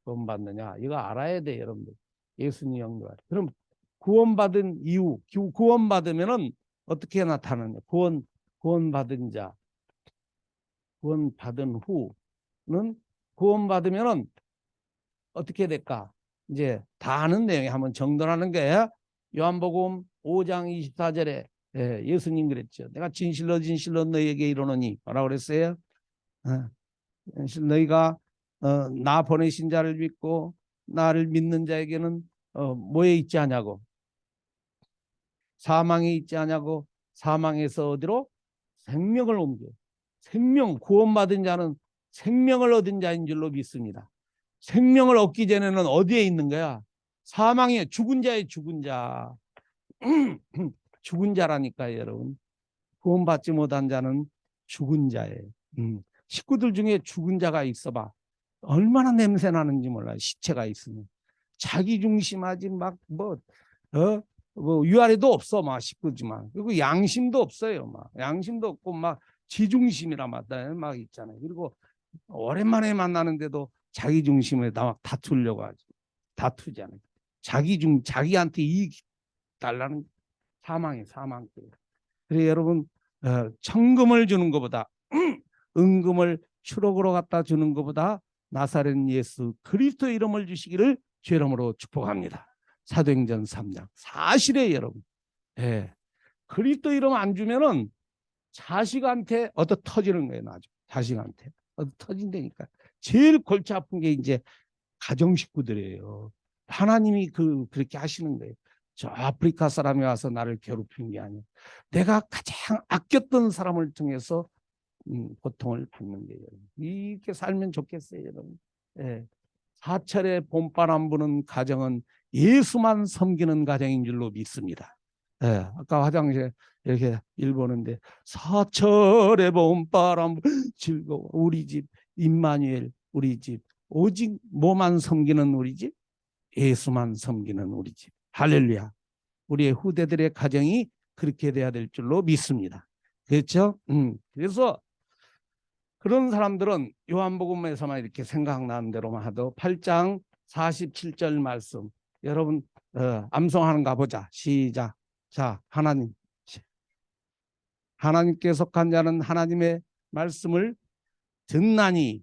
구원받느냐? 이거 알아야 돼, 여러분들. 예수님 영접. 그럼 구원받은 이후, 구원받으면은 어떻게 나타나냐? 구원받은 자, 구원받은 후는 구원받으면은 어떻게 될까? 이제 다 아는 내용에 한번 정돈하는 게 요한복음 5장 24절에 예수님 그랬죠. 내가 진실로 진실로 너희에게 이르노니 뭐라고 그랬어요? 너희가 나 보내신 자를 믿고 나를 믿는 자에게는 뭐에 있지 않냐고? 사망에 있지 않냐고? 사망에서 어디로? 생명을 옮겨. 생명, 구원받은 자는 생명을 얻은 자인 줄로 믿습니다. 생명을 얻기 전에는 어디에 있는 거야? 사망에 죽은 자의 죽은 자. 죽은 자라니까요, 여러분. 구원받지 못한 자는 죽은 자예요. 식구들 중에 죽은 자가 있어봐. 얼마나 냄새 나는지 몰라요. 시체가 있으면. 자기중심하지 뭐 위아래도 없어 막 식구지만 그리고 양심도 없어요. 막 양심도 없고 막 지중심이라 막 있잖아요. 그리고 오랜만에 만나는데도 자기 중심에 막 다투려고 하죠. 다투잖아요. 자기한테 이익 달라는 사망. 그래서 여러분 천금을 주는 것보다 은금을 추록으로 갖다 주는 것보다 나사렛 예수 그리스도 이름을 주시기를 주 이름으로 축복합니다. 사도행전 3장 사실에 여러분 그리스도 이름 안 주면은 자식한테 얻어 터지는 거예요. 나중에 자식한테 얻어 터진다니까. 제일 골치 아픈 게 이제 가정 식구들이에요. 하나님이 그렇게 하시는 거예요. 저 아프리카 사람이 와서 나를 괴롭히는 게 아니에요. 내가 가장 아꼈던 사람을 통해서 고통을 받는 거예요. 이렇게 살면 좋겠어요, 여러분. 예. 사철에 봄바람 부는 가정은 예수만 섬기는 가정인 줄로 믿습니다. 예. 아까 화장실에 이렇게 일 보는데 사철에 봄바람 즐거워 우리 집 임마누엘 우리 집 오직 뭐만 섬기는 우리 집? 예수만 섬기는 우리 집. 할렐루야. 우리의 후대들의 가정이 그렇게 돼야 될 줄로 믿습니다. 그렇죠? 그래서 그런 사람들은 요한복음에서만 이렇게 생각나는 대로만 하도 8장 47절 말씀 여러분 암송하는가 보자. 시작. 자, 하나님께 속한 자는 하나님의 말씀을 듣나니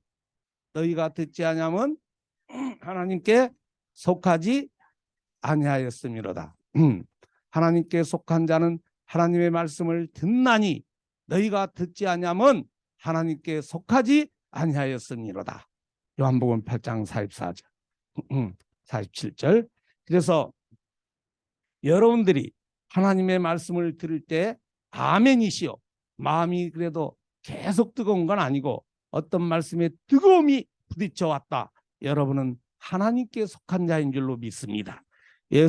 너희가 듣지 아니하면 하나님께 속하지 아니하였음이로다. 하나님께 속한 자는 하나님의 말씀을 듣나니 너희가 듣지 아니하면 하나님께 속하지 아니하였음이로다. 요한복음 8장 44절 47절. 그래서 여러분들이 하나님의 말씀을 들을 때 아멘이시오. 마음이 그래도 계속 뜨거운 건 아니고 어떤 말씀에 뜨거움이 부딪혀 왔다. 여러분은 하나님께 속한 자인 줄로 믿습니다.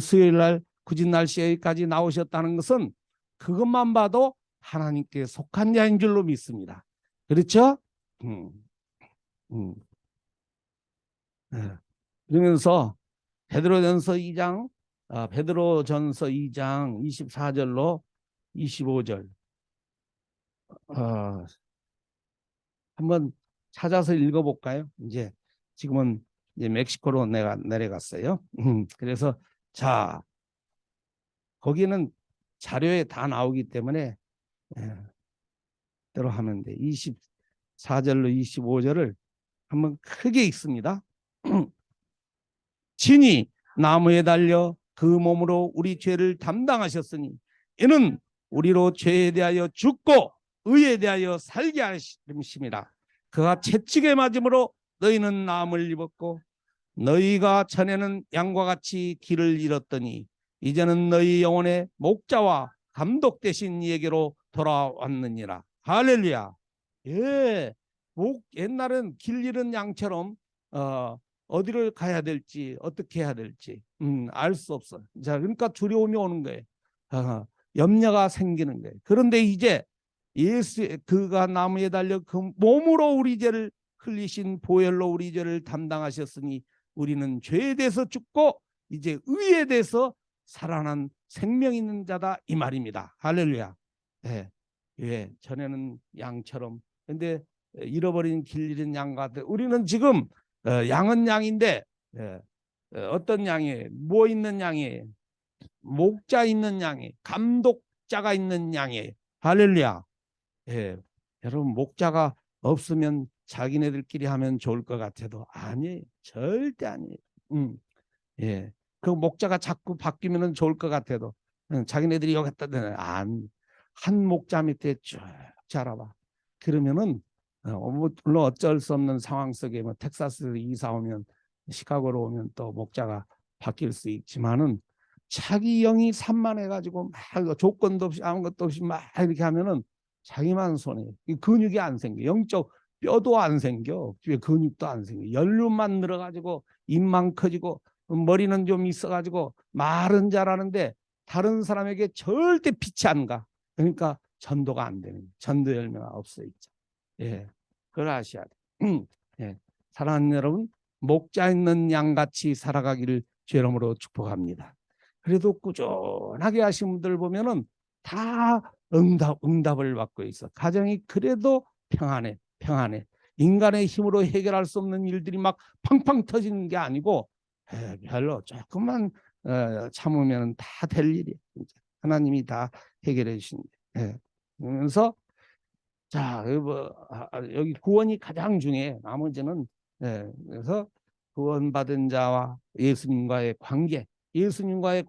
수요일 날 굳은 날씨에 여기까지 나오셨다는 것은 그것만 봐도 하나님께 속한 자인 줄로 믿습니다. 그렇죠? 네. 그러면서 베드로전서 2장 24절로 25절 한번 찾아서 읽어볼까요? 이제 지금은 이제 멕시코로 내가 내려갔어요. 그래서 자 거기는 자료에 다 나오기 때문에 대로 하면 돼. 24절로 25절을 한번 크게 읽습니다. 친히 나무에 달려 그 몸으로 우리 죄를 담당하셨으니 이는 우리로 죄에 대하여 죽고 의에 대하여 살게 하심이라. 그가 채찍에 맞음으로 너희는 나음을 입었고 너희가 전에는 양과 같이 길을 잃었더니 이제는 너희 영혼의 목자와 감독 되신 이에게로 돌아왔느니라. 할렐루야. 예, 옛날은 길 잃은 양처럼 어디를 가야 될지 어떻게 해야 될지 알 수 없어. 자, 그러니까 두려움이 오는 거예요. 염려가 생기는 거예요. 그런데 이제 그가 나무에 달려 그 몸으로 우리 죄를 흘리신 보혈로 우리 죄를 담당하셨으니 우리는 죄에 대해서 죽고 이제 의에 대해서 살아난 생명 있는 자다 이 말입니다. 할렐루야. 예, 예, 전에는 양처럼 근데 잃어버린 길 잃은 양 같아. 우리는 지금 양은 양인데 어떤 양이에요? 뭐 있는 양이에요? 목자 있는 양이에요. 감독자가 있는 양이에요. 할렐루야. 예, 여러분 목자가 없으면 자기네들끼리 하면 좋을 것 같아도 아니에요. 절대 아니에요. 예, 그 목자가 자꾸 바뀌면 좋을 것 같아도 자기네들이 여기 갖다 대는 한 목자 밑에 쭉 자라봐. 그러면은 물론 어쩔 수 없는 상황 속에 뭐 텍사스로 이사 오면 시카고로 오면 또 목자가 바뀔 수 있지만은 자기 영이 산만해가지고 막 조건도 없이 아무것도 없이 막 이렇게 하면은 자기만 손해. 근육이 안 생겨. 영적 뼈도 안 생겨. 근육도 안 생겨. 연륜만 늘어가지고 입만 커지고 머리는 좀 있어가지고 말은 잘하는데 다른 사람에게 절대 빛이 안 가. 그러니까 전도가 안 되는 거예요. 전도 열매가 없어 있죠. 예, 그걸 아셔야 돼. 예, 사랑하는 여러분, 목자 있는 양같이 살아가기를 주의 이름으로 축복합니다. 그래도 꾸준하게 하신 분들 보면은 다 응답을 받고 있어. 가정이 그래도 평안해. 인간의 힘으로 해결할 수 없는 일들이 막 팡팡 터지는 게 아니고 별로 조금만 참으면 다 될 일이에요. 하나님이 다 해결해 주신대. 그러면서 자 여기 구원이 가장 중요해. 나머지는 그래서 구원받은 자와 예수님과의 관계, 예수님과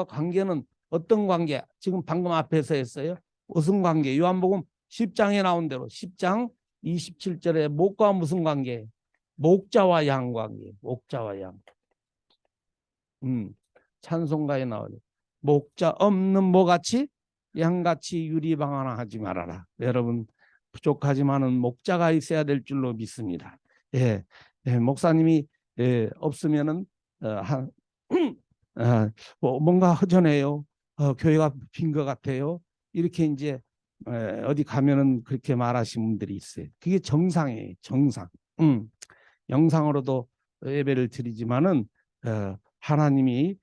관계는 어떤 관계? 지금 방금 앞에서 했어요. 무슨 관계? 요한복음 10장에 나온 대로 10장 27절에 목과 무슨 관계? 목자와 양 관계. 목자와 양. 찬송가에 나오죠. 목자 없는 뭐같이 양같이 유리방황하지 말아라. 여러분 부족하지만은 목자가 있어야 될 줄로 믿습니다. 예, 예 목사님이 없으면은 뭔가 허전해요. 교회가 빈 것 같아요. 이렇게 이제 어디 가면은 그렇게 말하시는 분들이 있어요. 그게 정상이에요. 정상. 영상으로도 예배를 드리지만은 하나님이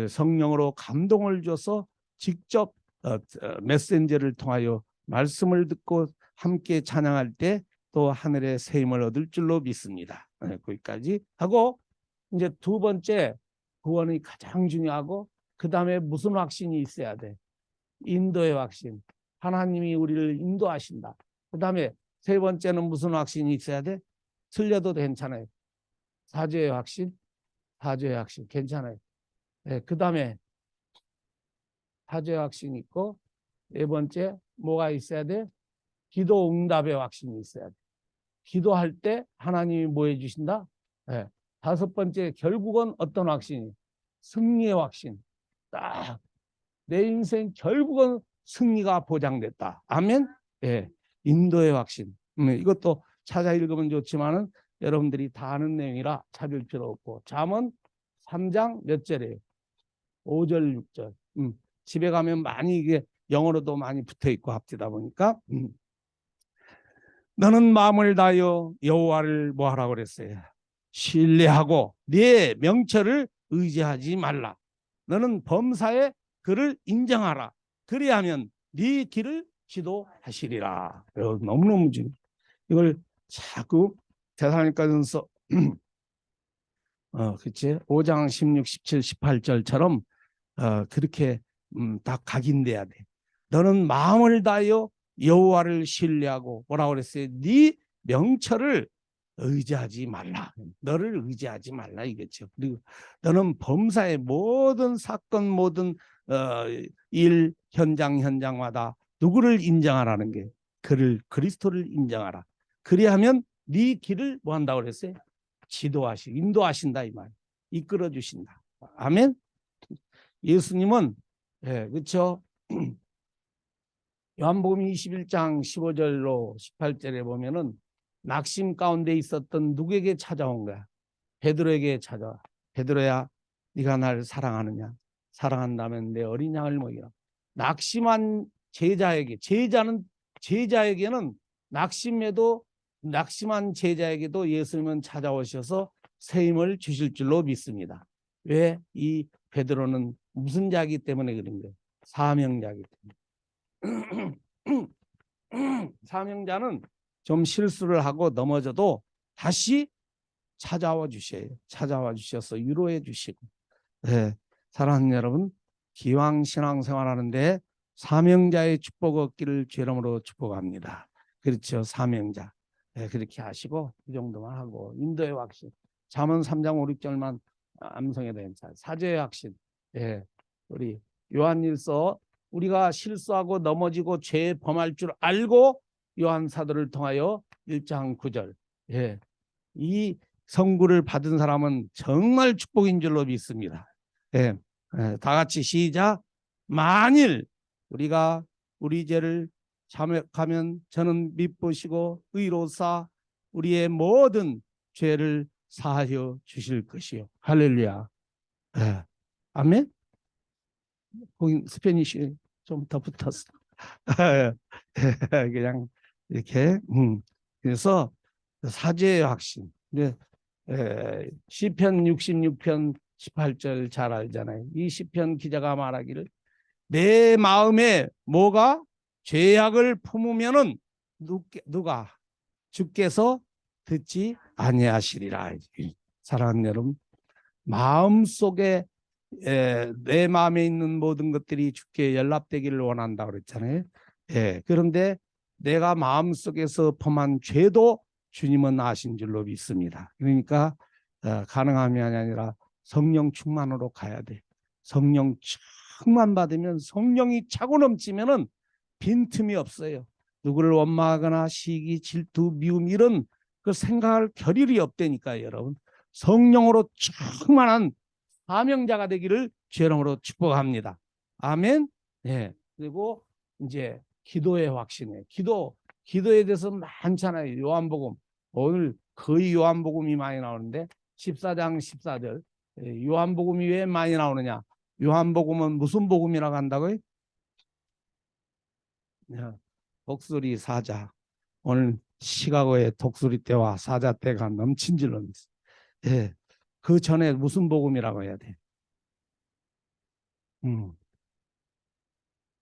성령으로 감동을 줘서 직접 메신저를 통하여 말씀을 듣고 함께 찬양할 때 또 하늘의 새 힘을 얻을 줄로 믿습니다. 거기까지 하고 이제 두 번째 구원이 가장 중요하고 그 다음에 무슨 확신이 있어야 돼? 인도의 확신. 하나님이 우리를 인도하신다. 그 다음에 세 번째는 무슨 확신이 있어야 돼? 틀려도 괜찮아요. 사죄의 확신. 사죄의 확신 괜찮아요. 네, 그 다음에 사죄의 확신이 있고 네 번째 뭐가 있어야 돼? 기도 응답의 확신이 있어야 돼. 기도할 때 하나님이 뭐 해주신다? 네. 다섯 번째 결국은 어떤 확신이? 승리의 확신. 딱 내 인생 결국은 승리가 보장됐다. 아멘. 네. 인도의 확신. 이것도 찾아 읽으면 좋지만은 여러분들이 다 아는 내용이라 찾을 필요 없고. 잠언 3장 몇 절이에요? 5절 6절. 집에 가면 많이 이게 영어로도 많이 붙어 있고 합디다 보니까 너는 마음을 다하여 여호와를 뭐 하라고 그랬어요? 신뢰하고 네 명철을 의지하지 말라. 너는 범사에 그를 인정하라. 그리하면 네 길을 지도하시리라. 너무너무 중요해요. 이걸 자꾸 데살로니가전서 그치? 5장 16, 17, 18절처럼 그렇게 다 각인돼야 돼. 너는 마음을 다하여 여호와를 신뢰하고 뭐라고 그랬어요? 네 명철을 의지하지 말라. 너를 의지하지 말라 이겠죠. 그리고 너는 범사의 모든 사건 모든 일 현장마다 누구를 인정하라는 게 그를 그리스도를 인정하라. 그리하면 네 길을 뭐 한다고 그랬어요? 인도하신다 이 말. 이끌어 주신다. 아멘. 예수님은 그렇죠. 요한복음 21장 15절로 18절에 보면은 낙심 가운데 있었던 누구에게 찾아온 거야? 베드로에게 찾아와. 베드로야, 네가 나를 사랑하느냐? 사랑한다면 내 어린 양을 먹이라. 낙심한 제자에게는 낙심한 제자에게도 예수님은 찾아오셔서 새 힘을 주실 줄로 믿습니다. 왜? 이 베드로는 무슨 자이기 때문에 그런 거예요? 사명자이기 때문에. 사명자는 좀 실수를 하고 넘어져도 다시 찾아와 주셔요. 찾아와 주셔서 위로해 주시고. 네, 사랑하는 여러분, 기왕 신앙생활하는데 사명자의 축복 얻기를 주 이름으로 축복합니다. 그렇죠, 사명자. 네, 그렇게 하시고 이 정도만 하고 인도의 확신. 잠언 3장 5, 6절만 암송해도 괜찮아요. 사죄의 확신. 네, 우리 요한일서 우리가 실수하고 넘어지고 죄 범할 줄 알고 요한 사도를 통하여 1장 9절. 예. 이 성구를 받은 사람은 정말 축복인 줄로 믿습니다. 예. 예. 다 같이 시작. 만일 우리가 우리 죄를 자백하면 저는 미쁘시고 의로사 우리의 모든 죄를 사하여 주실 것이요. 할렐루야. 예. 아멘. 거기 스페니쉬 좀 더 붙었어. 그냥 이렇게 그래서 사죄의 확신. 시편 66편 18절 잘 알잖아요. 이 시편 기자가 말하기를 내 마음에 뭐가 죄악을 품으면은 누가 주께서 듣지 아니하시리라. 사랑하는 여러분, 마음속에 내 마음에 있는 모든 것들이 주께 연락되기를 원한다 그랬잖아요. 그런데 내가 마음속에서 범한 죄도 주님은 아신 줄로 믿습니다. 그러니까 가능함이 아니라 성령 충만으로 가야 돼. 성령 충만 받으면 성령이 차고 넘치면은 빈틈이 없어요. 누구를 원망하거나 시기, 질투, 미움 이런 그 생각할 겨를이 없다니까요, 여러분. 성령으로 충만한 사명자가 되기를 죄령으로 축복합니다. 아멘. 네. 그리고 이제 기도의 확신에 기도에 대해서 많잖아요. 요한복음 오늘 거의 요한복음이 많이 나오는데 14장 14절 요한복음이 왜 많이 나오느냐? 요한복음은 무슨 복음이라고 한다고요? 독수리 사자. 오늘 시카고에 독수리 떼와 사자 떼가 넘친 줄로 믿습니다. 예. 그 전에 무슨 복음이라고 해야 돼?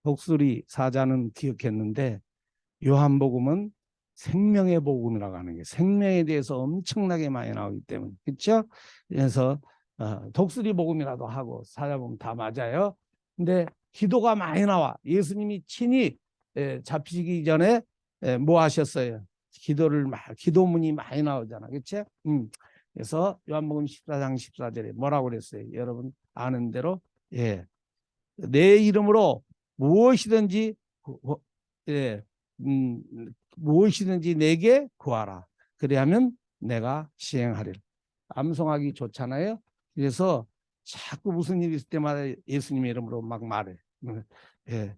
독수리 사자는 기억했는데 요한복음은 생명의 복음이라고 하는 게 생명에 대해서 엄청나게 많이 나오기 때문에 그렇죠? 그래서 독수리 복음이라도 하고 사자 복음 다 맞아요. 근데 기도가 많이 나와. 예수님이 친히 잡히기 전에 뭐 하셨어요? 기도문이 많이 나오잖아. 그렇죠? 그래서 요한복음 14장 14절에 뭐라고 그랬어요? 여러분 아는 대로 예. 내 이름으로 무엇이든지 예, 음, 무엇이든지 내게 구하라. 그래야면 내가 시행하리라. 암송하기 좋잖아요. 그래서 자꾸 무슨 일이 있을 때마다 예수님의 이름으로 막 말해. 예,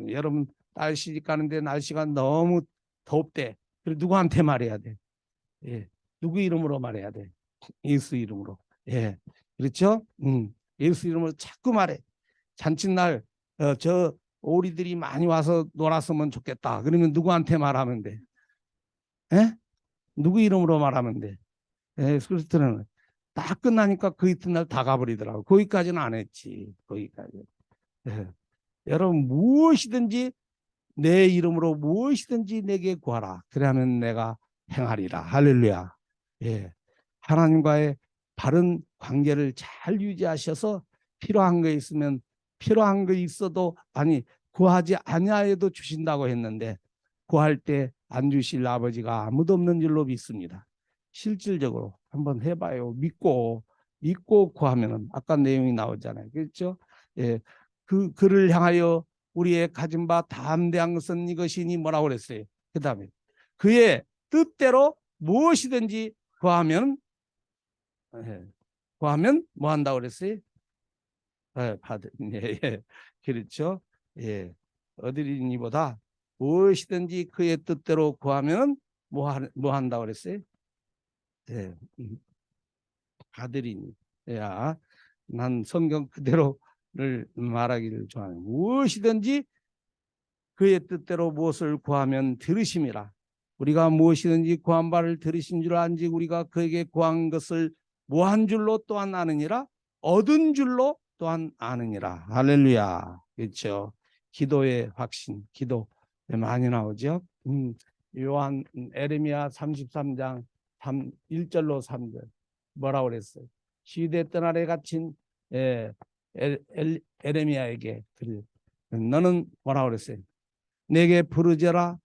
여러분 딸 시집 가는데 날씨가 너무 덥대. 그래 누구한테 말해야 돼? 예, 누구 이름으로 말해야 돼? 예수 이름으로. 예, 그렇죠? 예수 이름으로 자꾸 말해. 잔칫날 저 오리들이 많이 와서 놀았으면 좋겠다. 그러면 누구한테 말하면 돼? 에? 누구 이름으로 말하면 돼? 그리스도는 딱 끝나니까 그 이튿날 다 가버리더라고. 거기까지는 안 했지. 거기까지. 예. 여러분 무엇이든지 내 이름으로 무엇이든지 내게 구하라. 그러면 내가 행하리라. 할렐루야. 예. 하나님과의 바른 관계를 잘 유지하셔서 필요한 거 있으면 필요한 거 있어도 아니 구하지 아니하여도 주신다고 했는데 구할 때 안 주실 아버지가 아무도 없는 줄로 믿습니다. 실질적으로 한번 해봐요. 믿고 구하면은 아까 내용이 나오잖아요. 그렇죠? 예. 그를 향하여 우리의 가진 바 담대한 것은 이것이니 뭐라고 그랬어요. 그 다음에 그의 뜻대로 무엇이든지 구하면 예, 구하면 뭐 한다고 그랬어요? 예, 받을 예, 예. 그렇죠. 예. 어디니보다 무엇이든지 그의 뜻대로 구하면 뭐 한다고 그랬어요? 예. 받으리니. 야, 난 성경 그대로를 말하기를 좋아하는 무엇이든지 그의 뜻대로 무엇을 구하면 들으심이라. 우리가 무엇이든지 구한 바를 들으신 줄 안지 우리가 그에게 구한 것을 무한 줄로 또한 아느니라 얻은 줄로 또한 아느니라. 할렐루야. 그렇죠. 기도의 확신, 기도 많이 나오죠. 요한 에레미야 33장 1절로 3절 뭐라고 그랬어요? 시대 떠나래 갇힌 에레미야에게 너는 뭐라고 그랬어요? 내게 부르짖어라.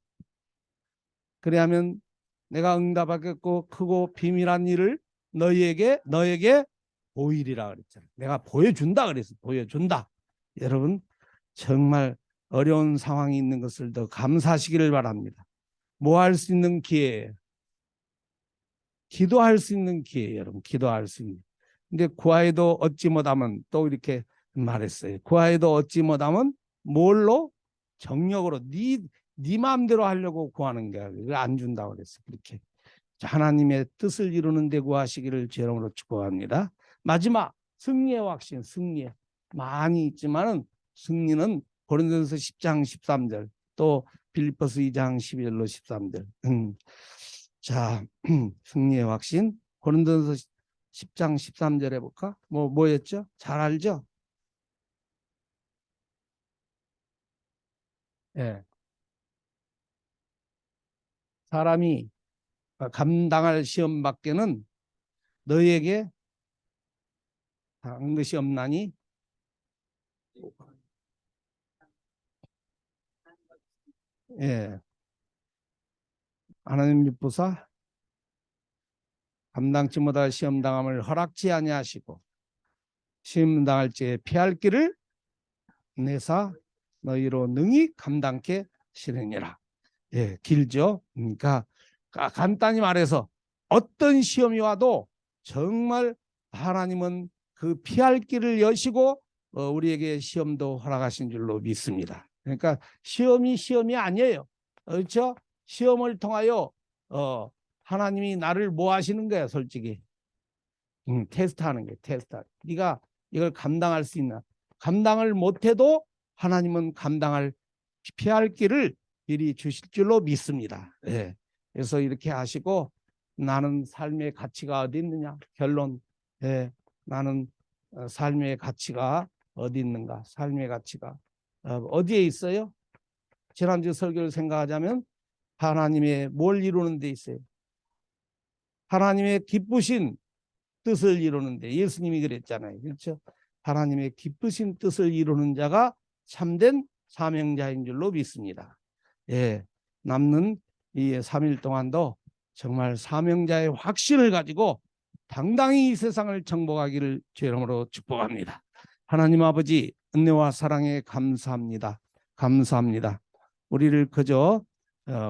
그래야면 내가 응답하겠고 크고 비밀한 일을 너에게 보이리라 그랬잖아요. 내가 보여준다 그랬어. 보여준다. 여러분 정말 어려운 상황이 있는 것을 더 감사하시기를 바랍니다. 뭐 할 수 있는 기회예요. 기도할 수 있는 기회예요. 여러분 기도할 수 있는. 근데 구하여도 얻지 못하면 또 이렇게 말했어요. 구하여도 얻지 못하면 뭘로? 정력으로 네 마음대로 하려고 구하는 게 안 준다고 그랬어. 그렇게 하나님의 뜻을 이루는 데 구하시기를 죄령으로 축복합니다. 마지막 승리의 확신, 승리 많이 있지만은 승리는 고린도전서 10장 13절 또 빌립보서 2장 12절로 13절. 자, 승리의 확신 고린도전서 10장 13절 해볼까? 뭐였죠? 잘 알죠? 예. 사람이 감당할 시험 밖에는 너희에게 한 것이 없나니 예. 하나님 믿보사 감당치 못할 시험 당함을 허락지 아니하시고 시험 당할 때 피할 길을 내사 너희로 능히 감당케 하시느니라. 예, 길죠. 그러니까 간단히 말해서 어떤 시험이 와도 정말 하나님은 그 피할 길을 여시고 우리에게 시험도 허락하신 줄로 믿습니다. 그러니까 시험이 아니에요. 그렇죠? 시험을 통하여 하나님이 나를 뭐 하시는 거야, 솔직히. 테스트하는 거예요. 테스트. 네가 이걸 감당할 수 있나? 감당을 못해도 하나님은 감당할 피할 길을 미리 주실 줄로 믿습니다. 예. 그래서 이렇게 하시고 나는 삶의 가치가 어디 있느냐? 결론. 예. 나는 삶의 가치가 어디 있는가? 삶의 가치가 어디에 있어요? 지난주 설교를 생각하자면 하나님의 뭘 이루는 데 있어요? 하나님의 기쁘신 뜻을 이루는데 예수님이 그랬잖아요. 그렇죠? 하나님의 기쁘신 뜻을 이루는 자가 참된 사명자인 줄로 믿습니다. 예, 남는 이 3일 동안도 정말 사명자의 확신을 가지고 당당히 이 세상을 정복하기를 주의 이름으로 축복합니다. 하나님 아버지 은혜와 사랑에 감사합니다. 감사합니다. 우리를 그저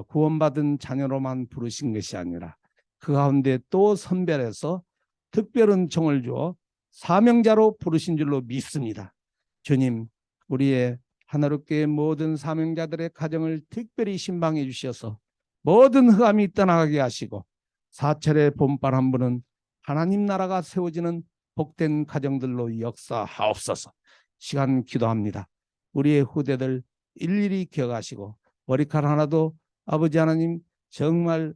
구원받은 자녀로만 부르신 것이 아니라 그 가운데 또 선별해서 특별한 청을 주어 사명자로 부르신 줄로 믿습니다. 주님, 우리의 하나로교회 모든 사명자들의 가정을 특별히 신방해 주셔서 모든 흑암이 떠나가게 하시고 사철의 봄바람 부는 하나님 나라가 세워지는 복된 가정들로 역사하옵소서. 시간 기도합니다. 우리의 후대들 일일이 기억하시고 머리카락 하나도 아버지 하나님 정말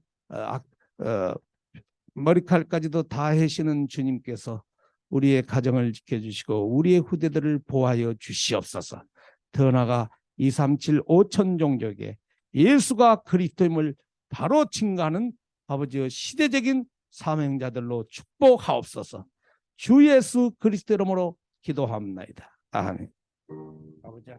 머리칼까지도 다 해시는 주님께서 우리의 가정을 지켜주시고 우리의 후대들을 보호하여 주시옵소서. 더 나아가 237 5천 종족에 예수가 그리스도임을 바로 증거하는 아버지의 시대적인 사명자들로 축복하옵소서. 주 예수 그리스도 이름으로 기도합니다. 아멘. 아버지.